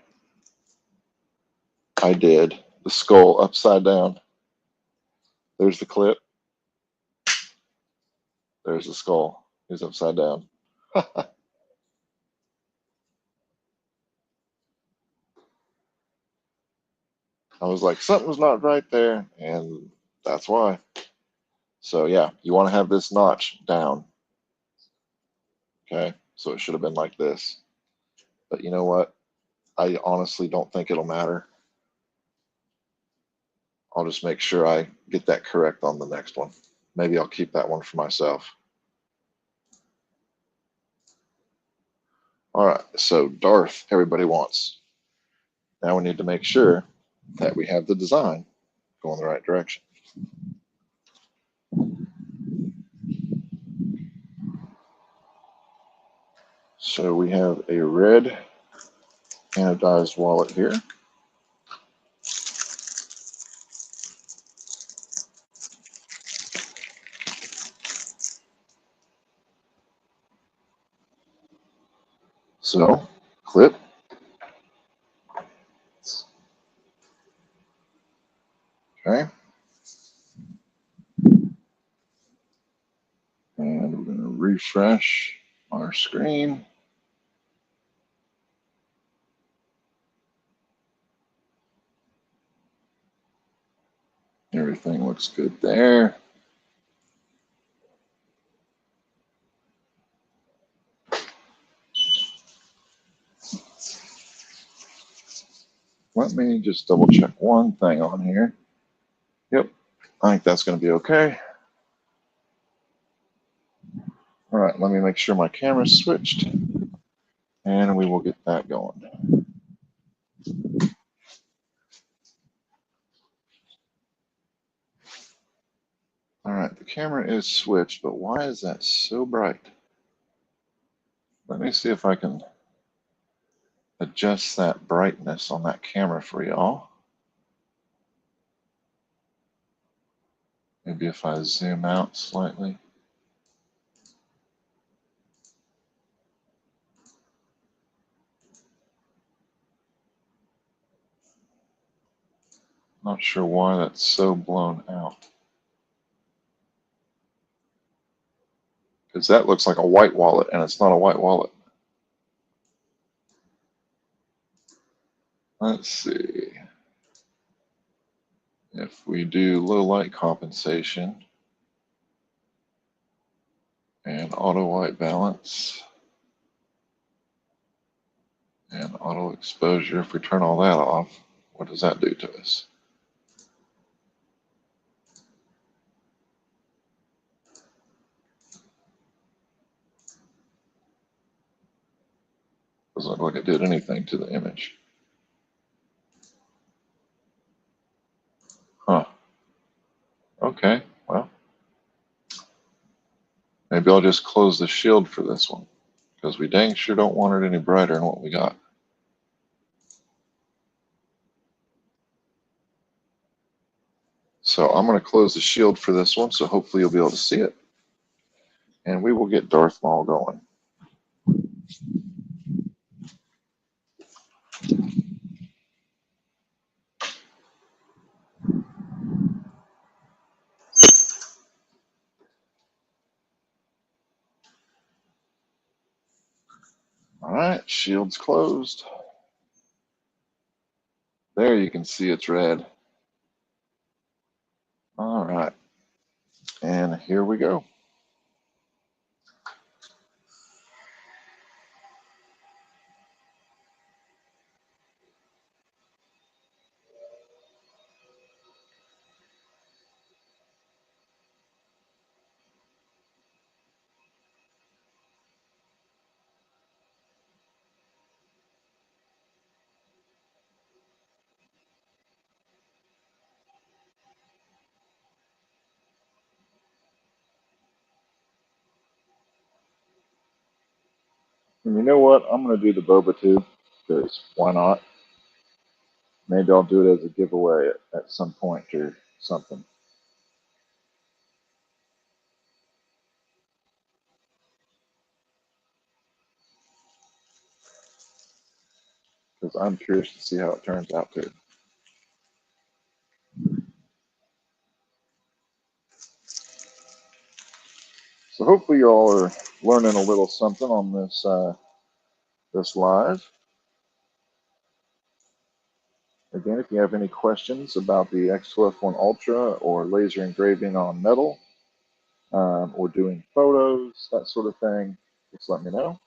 I did the skull upside down. There's the clip. There's the skull. He's upside down. I was like, something's not right there, and that's why. So yeah, you want to have this notch down. Okay, so it should have been like this. But you know what? I honestly don't think it'll matter. I'll just make sure I get that correct on the next one. Maybe I'll keep that one for myself. All right, so Darth, everybody wants. Now we need to make sure that we have the design going the right direction. So we have a red anodized wallet here. So clip. Okay. And we're going to refresh our screen. Everything looks good there. Let me just double check one thing on here. Yep, I think that's going to be okay. All right, let me make sure my camera's switched, and we will get that going. All right, the camera is switched, but why is that so bright? Let me see if I can adjust that brightness on that camera for y'all. Maybe if I zoom out slightly. Not sure why that's so blown out. Because that looks like a white wallet, and it's not a white wallet. Let's see. If we do low light compensation and auto white balance and auto exposure, if we turn all that off, what does that do to us? Doesn't look like it did anything to the image. Huh. Okay, well, maybe I'll just close the shield for this one, because we dang sure don't want it any brighter than what we got. So I'm going to close the shield for this one, so hopefully you'll be able to see it. And we will get Darth Maul going. All right, shield's closed. There you can see it's red. All right, and here we go. And you know what? I'm going to do the boba too, because why not? Maybe I'll do it as a giveaway at some point or something. Because I'm curious to see how it turns out too. So hopefully you all are learning a little something on this this live. Again, if you have any questions about the X2F1 Ultra or laser engraving on metal, or doing photos, that sort of thing, just let me know.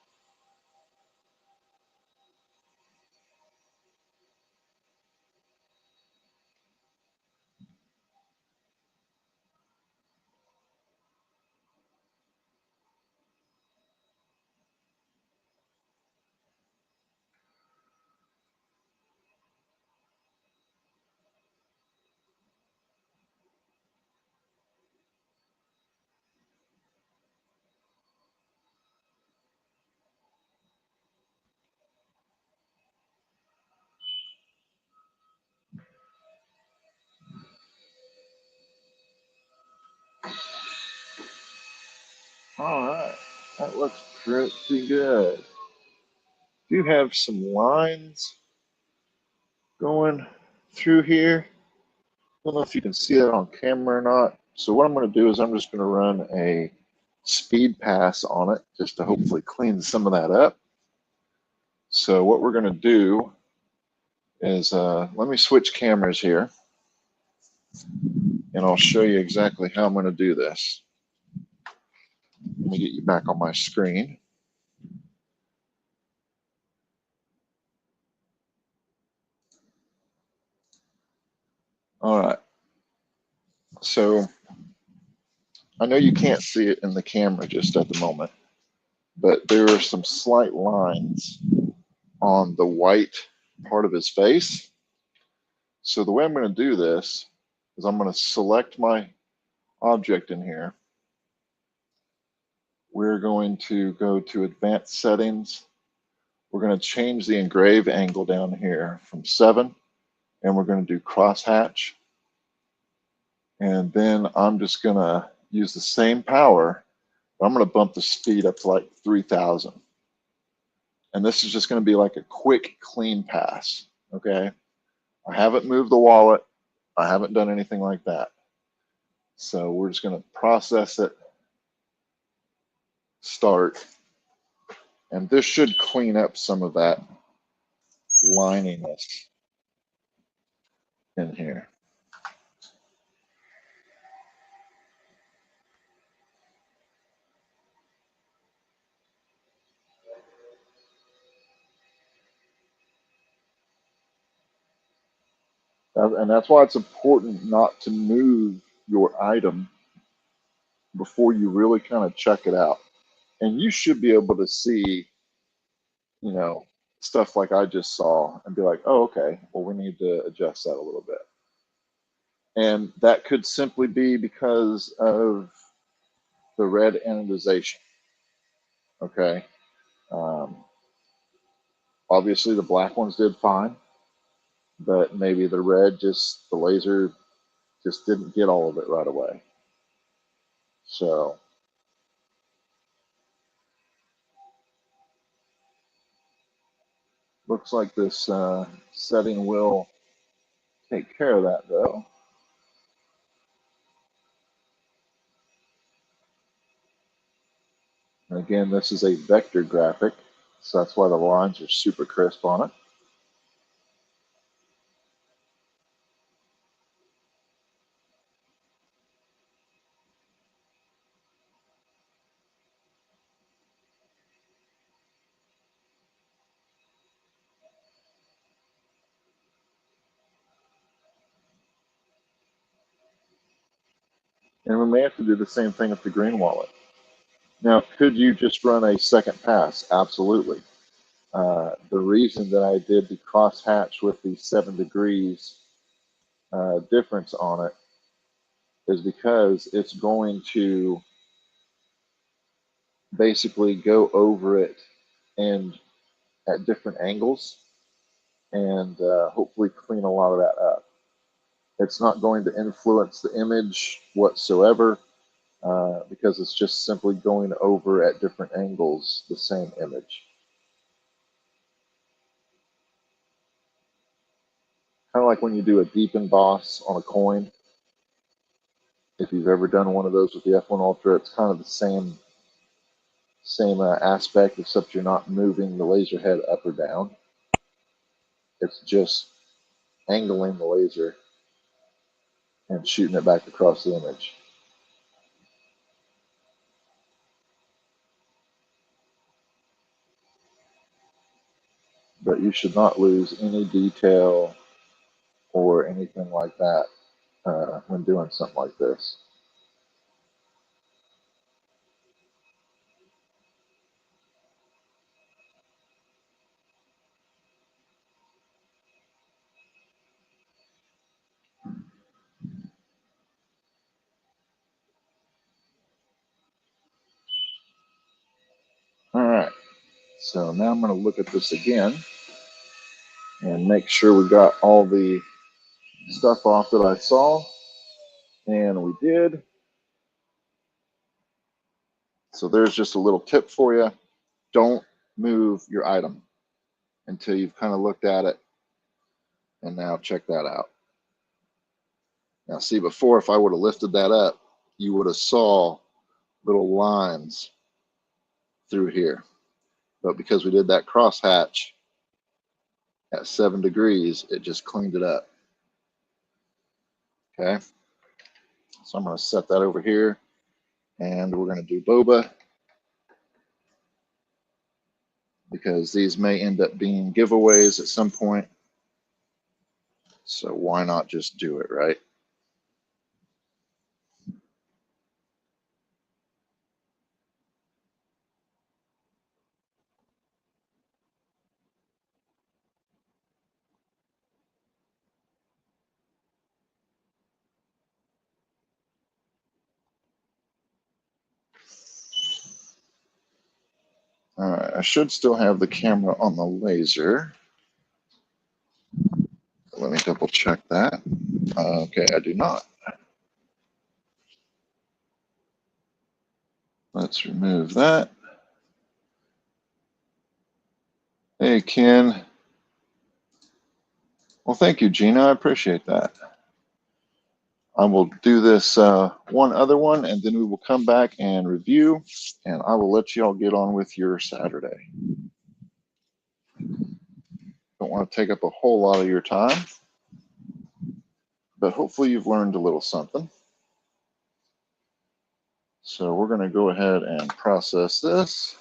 All right, that looks pretty good. Do have some lines going through here. I don't know if you can see that on camera or not. So what I'm going to do is I'm just going to run a speed pass on it just to hopefully clean some of that up. So what we're going to do is let me switch cameras here, and I'll show you exactly how I'm going to do this. Let me get you back on my screen. All right. So I know you can't see it in the camera just at the moment, but there are some slight lines on the white part of his face. So the way I'm going to do this is I'm going to select my object in here. We're going to go to advanced settings. We're going to change the engrave angle down here from 7, and we're going to do crosshatch. And then I'm just going to use the same power. I'm going to bump the speed up to like 3,000. And this is just going to be like a quick, clean pass. Okay. I haven't moved the wallet. I haven't done anything like that. So we're just going to process it, start. And this should clean up some of that lininess in here. And that's why it's important not to move your item before you really kind of check it out. And you should be able to see, you know, stuff like I just saw and be like, oh, okay, well, we need to adjust that a little bit. And that could simply be because of the red anodization. Okay. Obviously, the black ones did fine, but maybe the red the laser just didn't get all of it right away. So looks like this setting will take care of that, though. And again, this is a vector graphic, so that's why the lines are super crisp on it. And we may have to do the same thing with the green wallet. Now, could you just run a second pass? Absolutely. The reason that I did the crosshatch with the 7 degrees difference on it is because it's going to basically go over it and at different angles and hopefully clean a lot of that up. It's not going to influence the image whatsoever because it's just simply going over at different angles the same image. Kind of like when you do a deep emboss on a coin. If you've ever done one of those with the F1 Ultra, it's kind of the same aspect, except you're not moving the laser head up or down. It's just angling the laser and shooting it back across the image. But you should not lose any detail or anything like that when doing something like this. All right, so now I'm going to look at this again and make sure we got all the stuff off that I saw, and we did. So there's just a little tip for you. Don't move your item until you've kind of looked at it. And now check that out. Now see, before, if I would have lifted that up, you would have saw little lines through here. But because we did that crosshatch at 7 degrees, it just cleaned it up. Okay. So I'm going to set that over here, and we're going to do boba, because these may end up being giveaways at some point. So why not just do it, right? All right, I should still have the camera on the laser. Let me double check that. Okay, I do not. Let's remove that. Hey, Ken. Well, thank you, Gina. I appreciate that. I will do this one other one, and then we will come back and review, and I will let you all get on with your Saturday. Don't want to take up a whole lot of your time, but hopefully you've learned a little something. So we're going to go ahead and process this.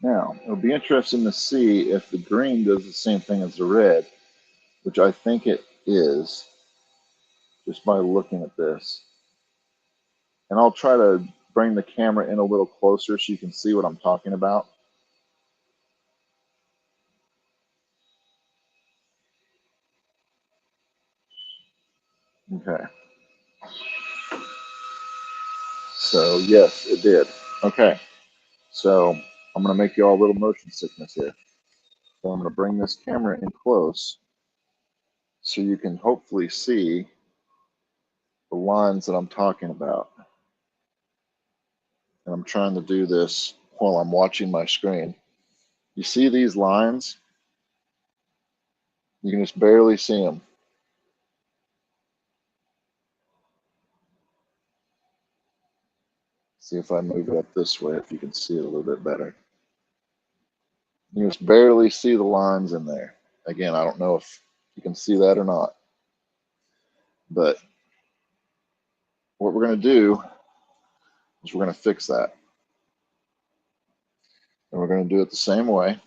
Now, it'll be interesting to see if the green does the same thing as the red, which I think it is, just by looking at this. And I'll try to bring the camera in a little closer so you can see what I'm talking about. Okay. So yes, it did. Okay. So I'm going to make you all a little motion sickness here. So I'm going to bring this camera in close so you can hopefully see the lines that I'm talking about. And I'm trying to do this while I'm watching my screen. You see these lines? You can just barely see them. See if I move it up this way, if you can see it a little bit better. You just barely see the lines in there. Again, I don't know if you can see that or not. But what we're going to do is we're going to fix that. And we're going to do it the same way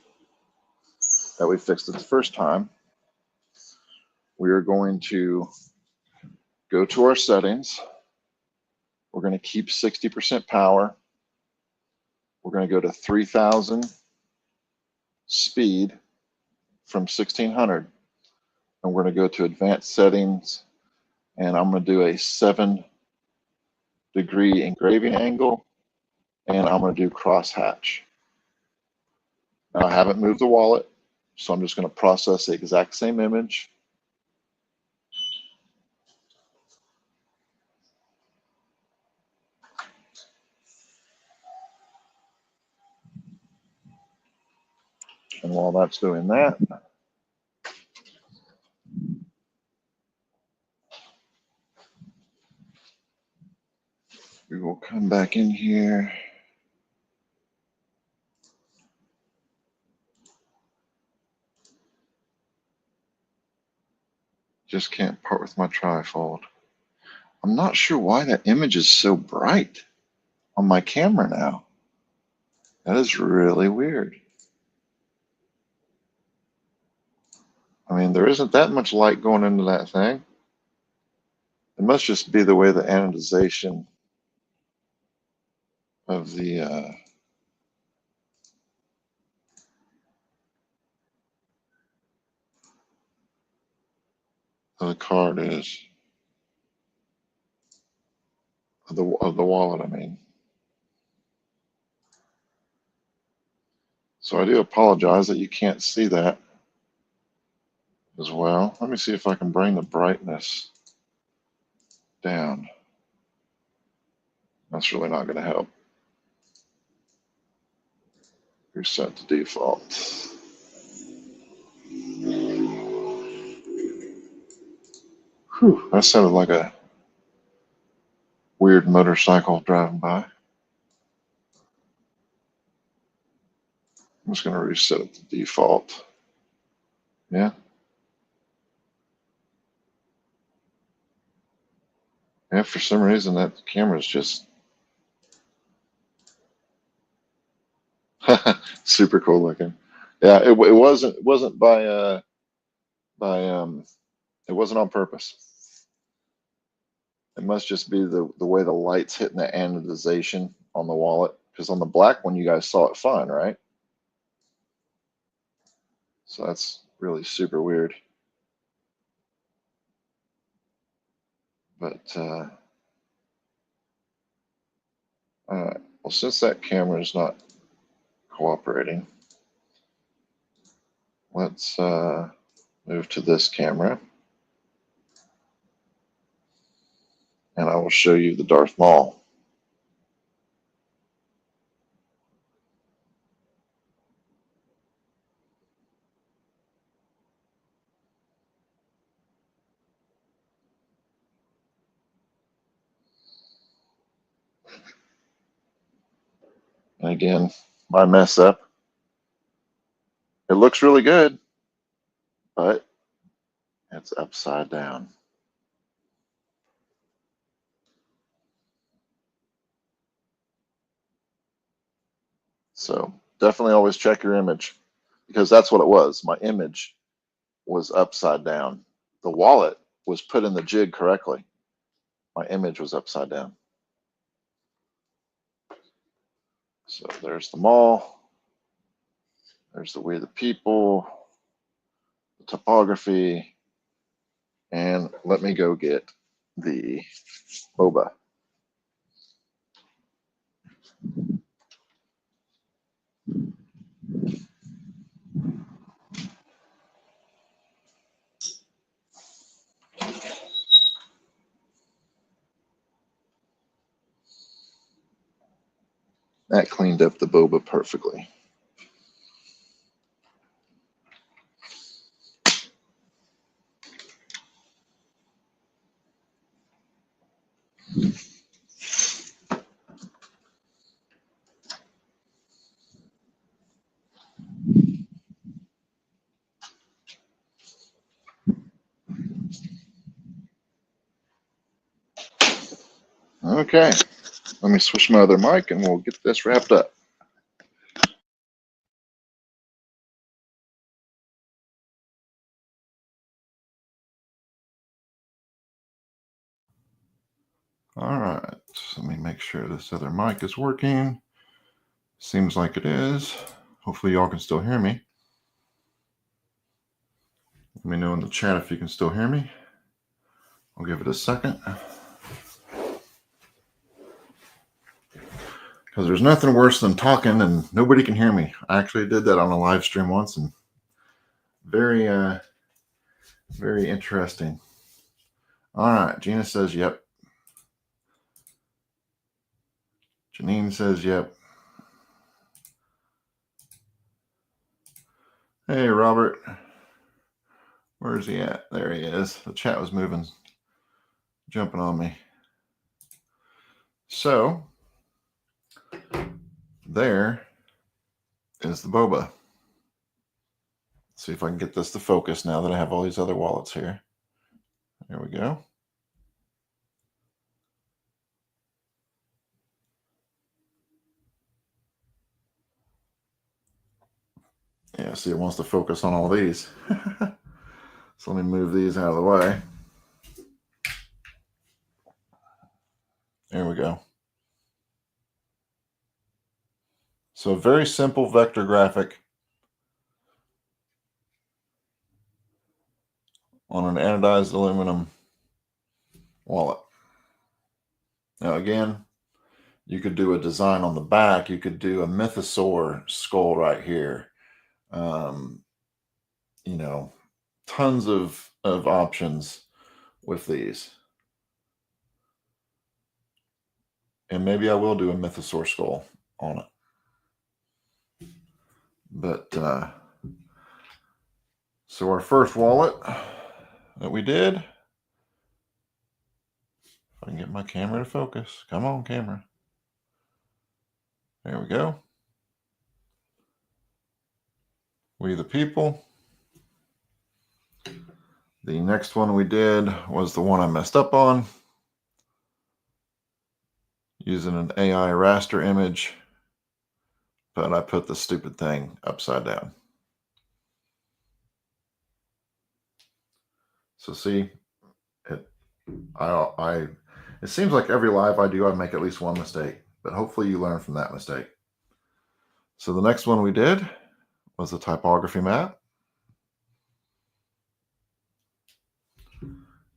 that we fixed it the first time. We are going to go to our settings. We're going to keep 60% power. We're going to go to 3000 speed from 1600. And we're going to go to advanced settings. And I'm going to do a 7-degree engraving angle. And I'm going to do crosshatch. Now I haven't moved the wallet, so I'm just going to process the exact same image. And while that's doing that, we will come back in here. Just can't part with my trifold. I'm not sure why that image is so bright on my camera now. That is really weird. I mean, there isn't that much light going into that thing. It must just be the way the anodization of the card is, of the wallet, I mean. So I do apologize that you can't see that as well. Let me see if I can bring the brightness down. That's really not going to help. Reset to default. Whew, that sounded like a weird weird motorcycle driving by. I'm just going to reset it to default. Yeah. Yeah, for some reason that camera's just super cool looking. Yeah, it wasn't it wasn't on purpose. It must just be the way the light's hitting the anodization on the wallet, because on the black one you guys saw it fine, right? So that's really super weird. But all right, well, since that camera is not cooperating, let's move to this camera, and I will show you the Darth Maul. And again, my mess up. It looks really good, but it's upside down. So definitely always check your image, because that's what it was. My image was upside down. The wallet was put in the jig correctly. My image was upside down. So there's the mall. There's the We the People, the topography, and let me go get the boba. That cleaned up the boba perfectly. Okay, let me switch my other mic and we'll get this wrapped up. All right, let me make sure this other mic is working. Seems like it is. Hopefully y'all can still hear me. Let me know in the chat if you can still hear me. I'll give it a second. Because there's nothing worse than talking and nobody can hear me. I actually did that on a live stream once, and very interesting. All right, Gina says yep. Janine says yep. Hey, Robert. Where is he at? There he is. The chat was moving, jumping on me. So there is the boba. Let's see if I can get this to focus now that I have all these other wallets here. There we go. Yeah, see, it wants to focus on all these. So let me move these out of the way. There we go. So a very simple vector graphic on an anodized aluminum wallet. Now again, you could do a design on the back. You could do a mythosaur skull right here. You know, tons of options with these. And maybe I will do a mythosaur skull on it. But so our first wallet that we did, if I can get my camera to focus. Come on, camera. There we go. We the people. The next one we did was the one I messed up on, using an AI raster image, but I put the stupid thing upside down. So see, it seems like every live I do, I make at least one mistake, but hopefully you learn from that mistake. So the next one we did was the typography map.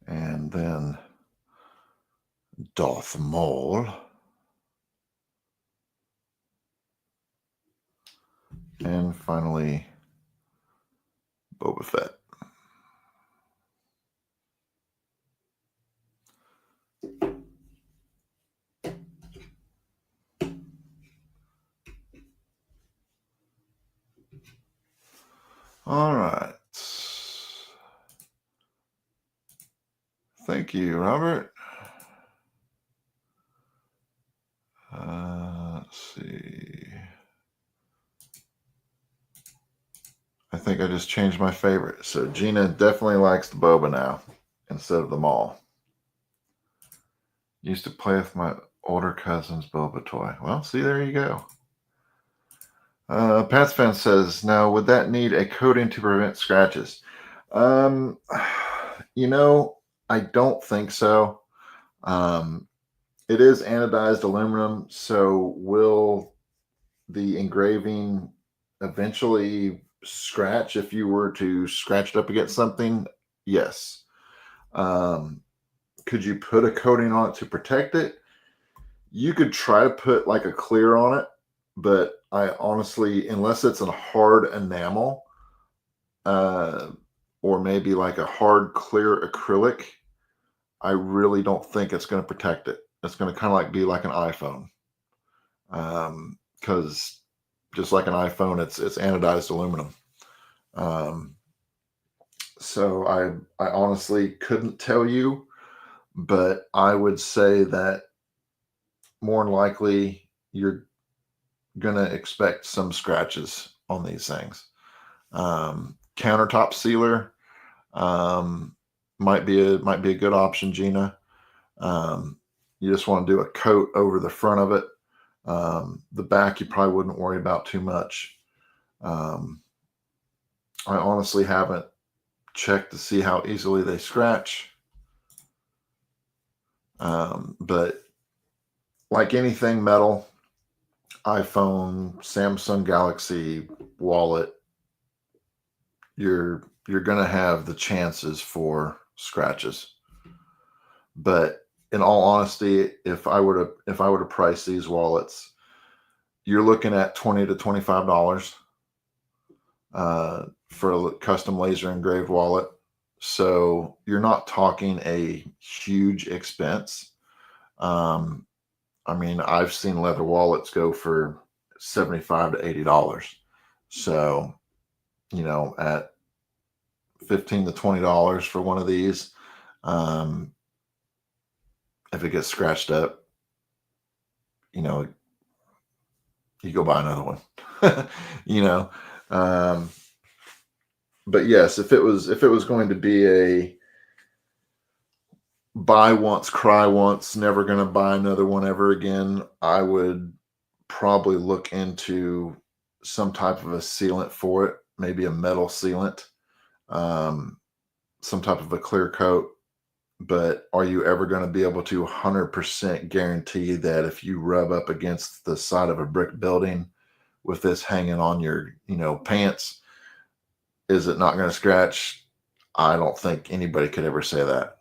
And then Darth Maul. And finally, Boba Fett. All right. Thank you, Robert. Let's see. I think I just changed my favorite. So Gina definitely likes the Boba now instead of the Maul. Used to play with my older cousin's Boba toy. Well, see, there you go. Pat's Fan says, now, would that need a coating to prevent scratches? You know, I don't think so. It is anodized aluminum, so will the engraving eventually scratch if you were to scratch it up against something? Yes. Could you put a coating on it to protect it? You could try to put like a clear on it, but I honestly, unless it's a hard enamel, or maybe like a hard clear acrylic, I really don't think it's going to protect it. It's going to kind of like be like an iPhone, because just like an iPhone, it's anodized aluminum. So I honestly couldn't tell you, but I would say that more than likely you're gonna expect some scratches on these things. Countertop sealer might be a good option, Gina. You just want to do a coat over the front of it. The back you probably wouldn't worry about too much. I honestly haven't checked to see how easily they scratch. But like anything metal, iPhone, Samsung Galaxy wallet, you're going to have the chances for scratches. But in all honesty, if I were to price these wallets, you're looking at $20 to $25 for a custom laser engraved wallet. So you're not talking a huge expense. I mean, I've seen leather wallets go for $75 to $80. So, you know, at $15 to $20 for one of these, if it gets scratched up, you know, you go buy another one. You know, but yes, if it was going to be a buy once, cry once, never going to buy another one ever again, I would probably look into some type of a sealant for it, maybe a metal sealant, some type of a clear coat. But are you ever going to be able to 100% guarantee that if you rub up against the side of a brick building with this hanging on your, pants, is it not going to scratch? I don't think anybody could ever say that.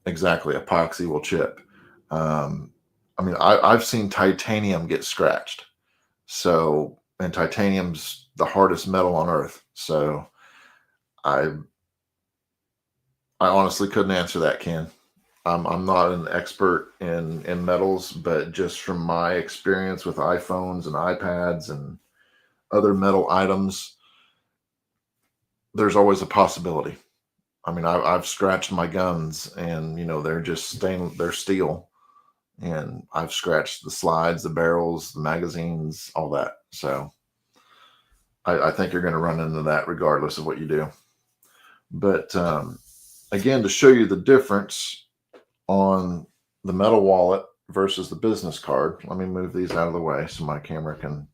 Exactly. Epoxy will chip. I mean, I've seen titanium get scratched. So, and titanium's the hardest metal on earth. So I honestly couldn't answer that, Ken. I'm not an expert in metals, but just from my experience with iPhones and iPads and other metal items, there's always a possibility. I mean, I've scratched my guns, and they're just they're steel, and I've scratched the slides, the barrels, the magazines, all that. So I think you're going to run into that regardless of what you do. But again, to show you the difference on the metal wallet versus the business card, let me move these out of the way so my camera can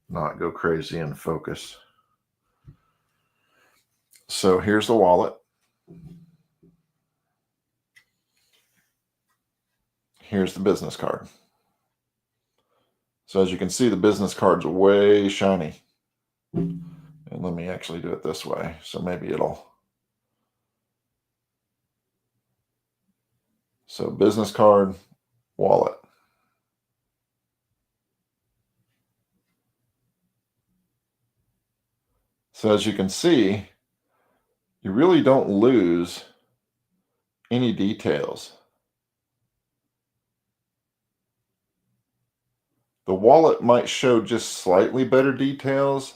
not go crazy and focus. So here's the wallet. Here's the business card. So as you can see, the business card's way shiny. And let me actually do it this way. So maybe so business card, wallet. So as you can see, you really don't lose any details. The wallet might show just slightly better details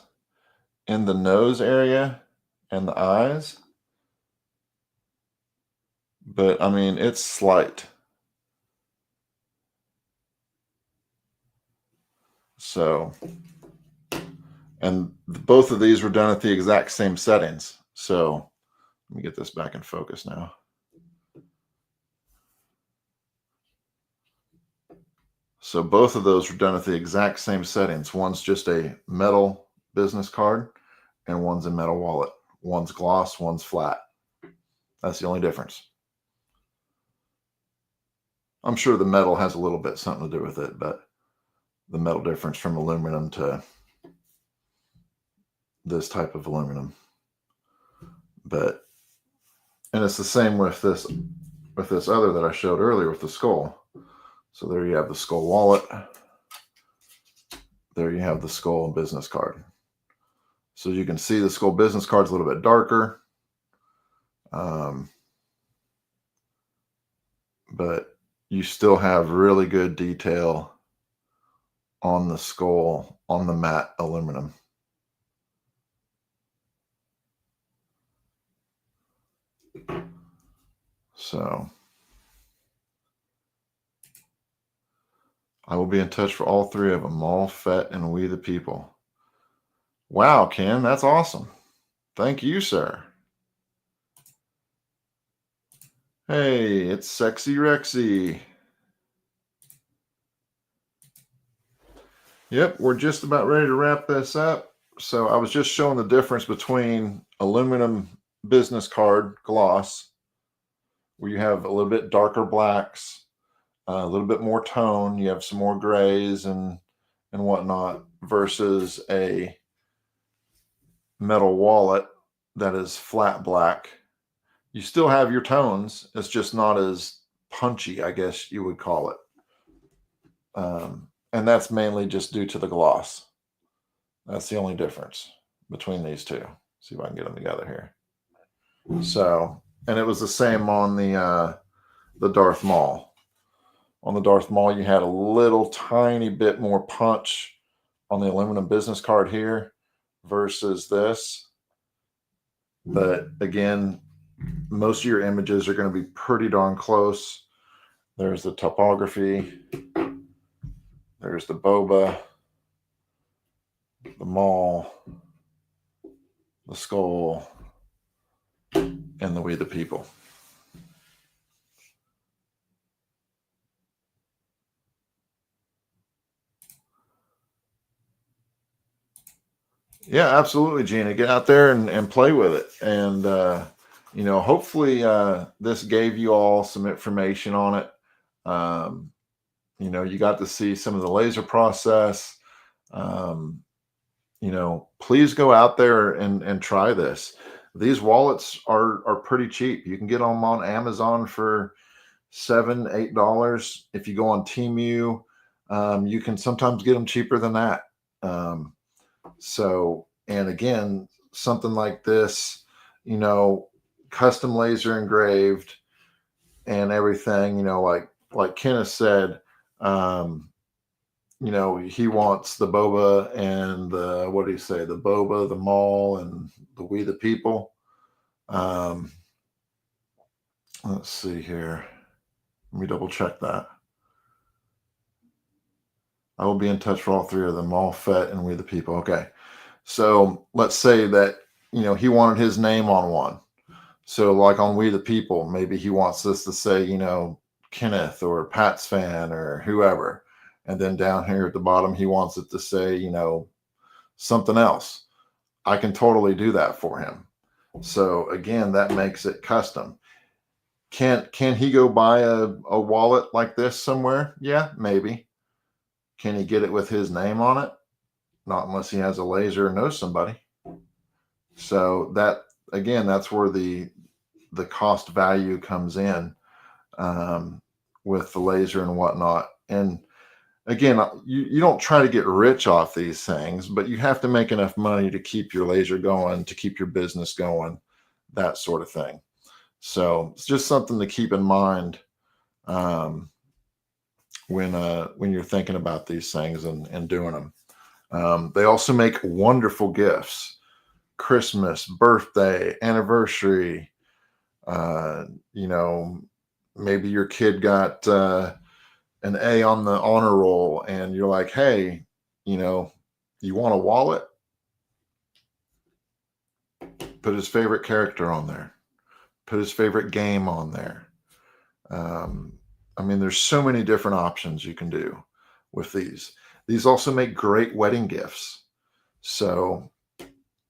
in the nose area and the eyes, but I mean, it's slight. So, and both of these were done at the exact same settings. So let me get this back in focus now. So both of those were done at the exact same settings. One's just a metal business card and one's a metal wallet. One's gloss, one's flat. That's the only difference. I'm sure the metal has a little bit something to do with it, but the metal difference from aluminum to this type of aluminum. And it's the same with this other that I showed earlier with the skull. So there you have the skull wallet. There you have the skull business card. So you can see the skull business card is a little bit darker. But you still have really good detail on the skull on the matte aluminum. So I will be in touch for all three of them, Maul, Fett, and We the People. Wow, Ken, that's awesome. Thank you, sir. Hey, it's Sexy Rexy. Yep, we're just about ready to wrap this up. So I was just showing the difference between aluminum business card gloss, where you have a little bit darker blacks, a little bit more tone, you have some more grays and whatnot, versus a metal wallet that is flat black. You still have your tones, it's just not as punchy, I guess you would call it. And that's mainly just due to the gloss. That's the only difference between these two. See if I can get them together here. So, and it was the same on the Darth Maul. On the Darth Maul, you had a little tiny bit more punch on the aluminum business card here versus this. But again, most of your images are going to be pretty darn close. There's the topography. There's the boba, the Maul, the skull, and the We the People. Yeah, absolutely, Gina. Get out there and play with it. And, hopefully this gave you all some information on it. You got to see some of the laser process. Please go out there and try this. These wallets are pretty cheap. You can get them on Amazon for $7, $8. If you go on Temu, you can sometimes get them cheaper than that. And again, something like this, custom laser engraved and everything, like Kenneth said, he wants the boba and the, what do you say? The boba, the Maul, and the We the People. Let's see here. Let me double check that. I will be in touch for all three of them, Maul, Fett, and We the People. Okay. So let's say that, he wanted his name on one. So like on We the People, maybe he wants this to say, Kenneth or Pat's fan or whoever. And then down here at the bottom, he wants it to say, something else. I can totally do that for him. So again, that makes it custom. Can he go buy a wallet like this somewhere? Yeah, maybe. Can he get it with his name on it? Not unless he has a laser or knows somebody. So that, again, that's where the cost value comes in, with the laser and whatnot. And again, you don't try to get rich off these things, but you have to make enough money to keep your laser going, to keep your business going, that sort of thing. So it's just something to keep in mind, when you're thinking about these things and doing them. They also make wonderful gifts: Christmas, birthday, anniversary. Maybe your kid got an A on the honor roll, and you're like, hey, you want a wallet? Put his favorite character on there. Put his favorite game on there. There's so many different options you can do with these. These also make great wedding gifts. So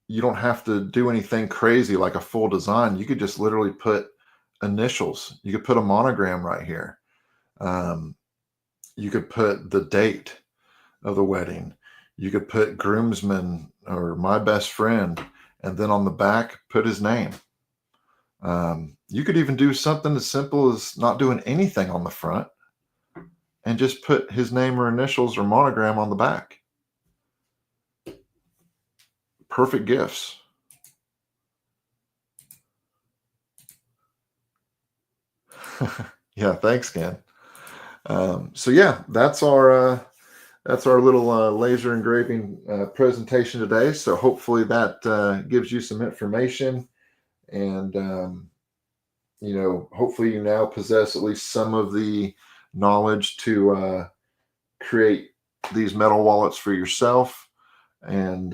you don't have to do anything crazy like a full design. You could just literally put initials. You could put a monogram right here. You could put the date of the wedding. You could put groomsman or my best friend, and then on the back, put his name. You could even do something as simple as not doing anything on the front and just put his name or initials or monogram on the back. Perfect gifts. Yeah, thanks, Ken. So yeah, that's our little laser engraving presentation today. So hopefully that gives you some information, and hopefully you now possess at least some of the knowledge to create these metal wallets for yourself. And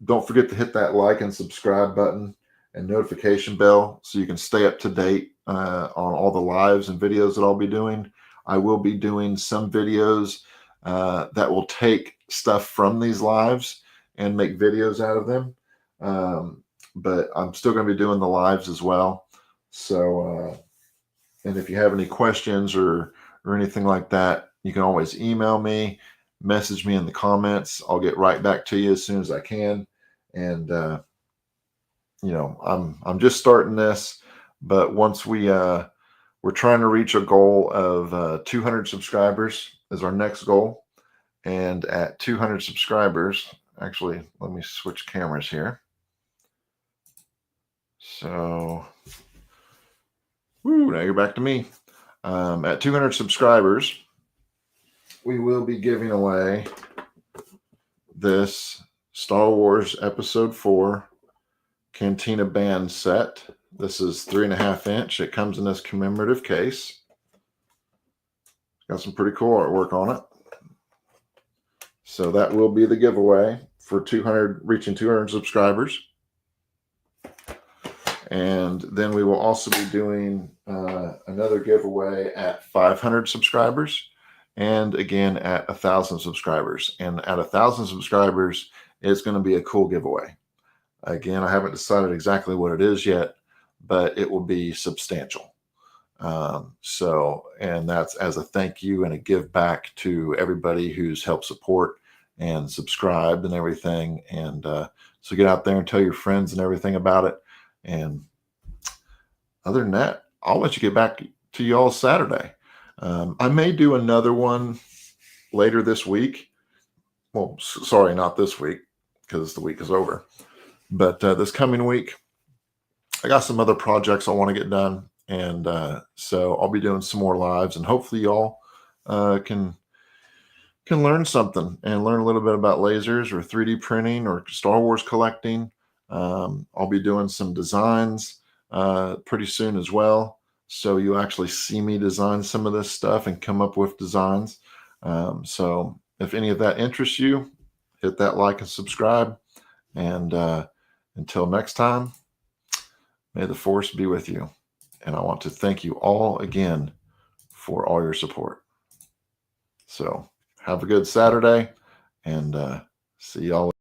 don't forget to hit that like and subscribe button and notification bell so you can stay up to date on all the lives and videos that I'll be doing. I will be doing some videos that will take stuff from these lives and make videos out of them. But I'm still going to be doing the lives as well. So, and if you have any questions or anything like that, you can always email me, message me in the comments. I'll get right back to you as soon as I can. And, I'm just starting this, but once we're trying to reach a goal of 200 subscribers is our next goal. And at 200 subscribers, actually, let me switch cameras here. So, now you're back to me. At 200 subscribers, we will be giving away this Star Wars Episode 4 Cantina band set. This is 3.5 inch. It comes in this commemorative case. Got some pretty cool artwork on it. So that will be the giveaway for reaching 200 subscribers. And then we will also be doing another giveaway at 500 subscribers, and again at 1,000 subscribers. And at 1,000 subscribers, it's going to be a cool giveaway. Again, I haven't decided exactly what it is yet, but it will be substantial. And that's as a thank you and a give back to everybody who's helped support and subscribed and everything. And so get out there and tell your friends and everything about it. And other than that, I'll let you get back to you all Saturday. I may do another one later this week. Well, sorry, not this week, because the week is over. But this coming week, I got some other projects I want to get done. And so I'll be doing some more lives, and hopefully y'all can learn something and learn a little bit about lasers or 3D printing or Star Wars collecting. I'll be doing some designs pretty soon as well. So you actually see me design some of this stuff and come up with designs. So if any of that interests you, hit that like and subscribe. And until next time, may the force be with you. And I want to thank you all again for all your support. So have a good Saturday, and see y'all.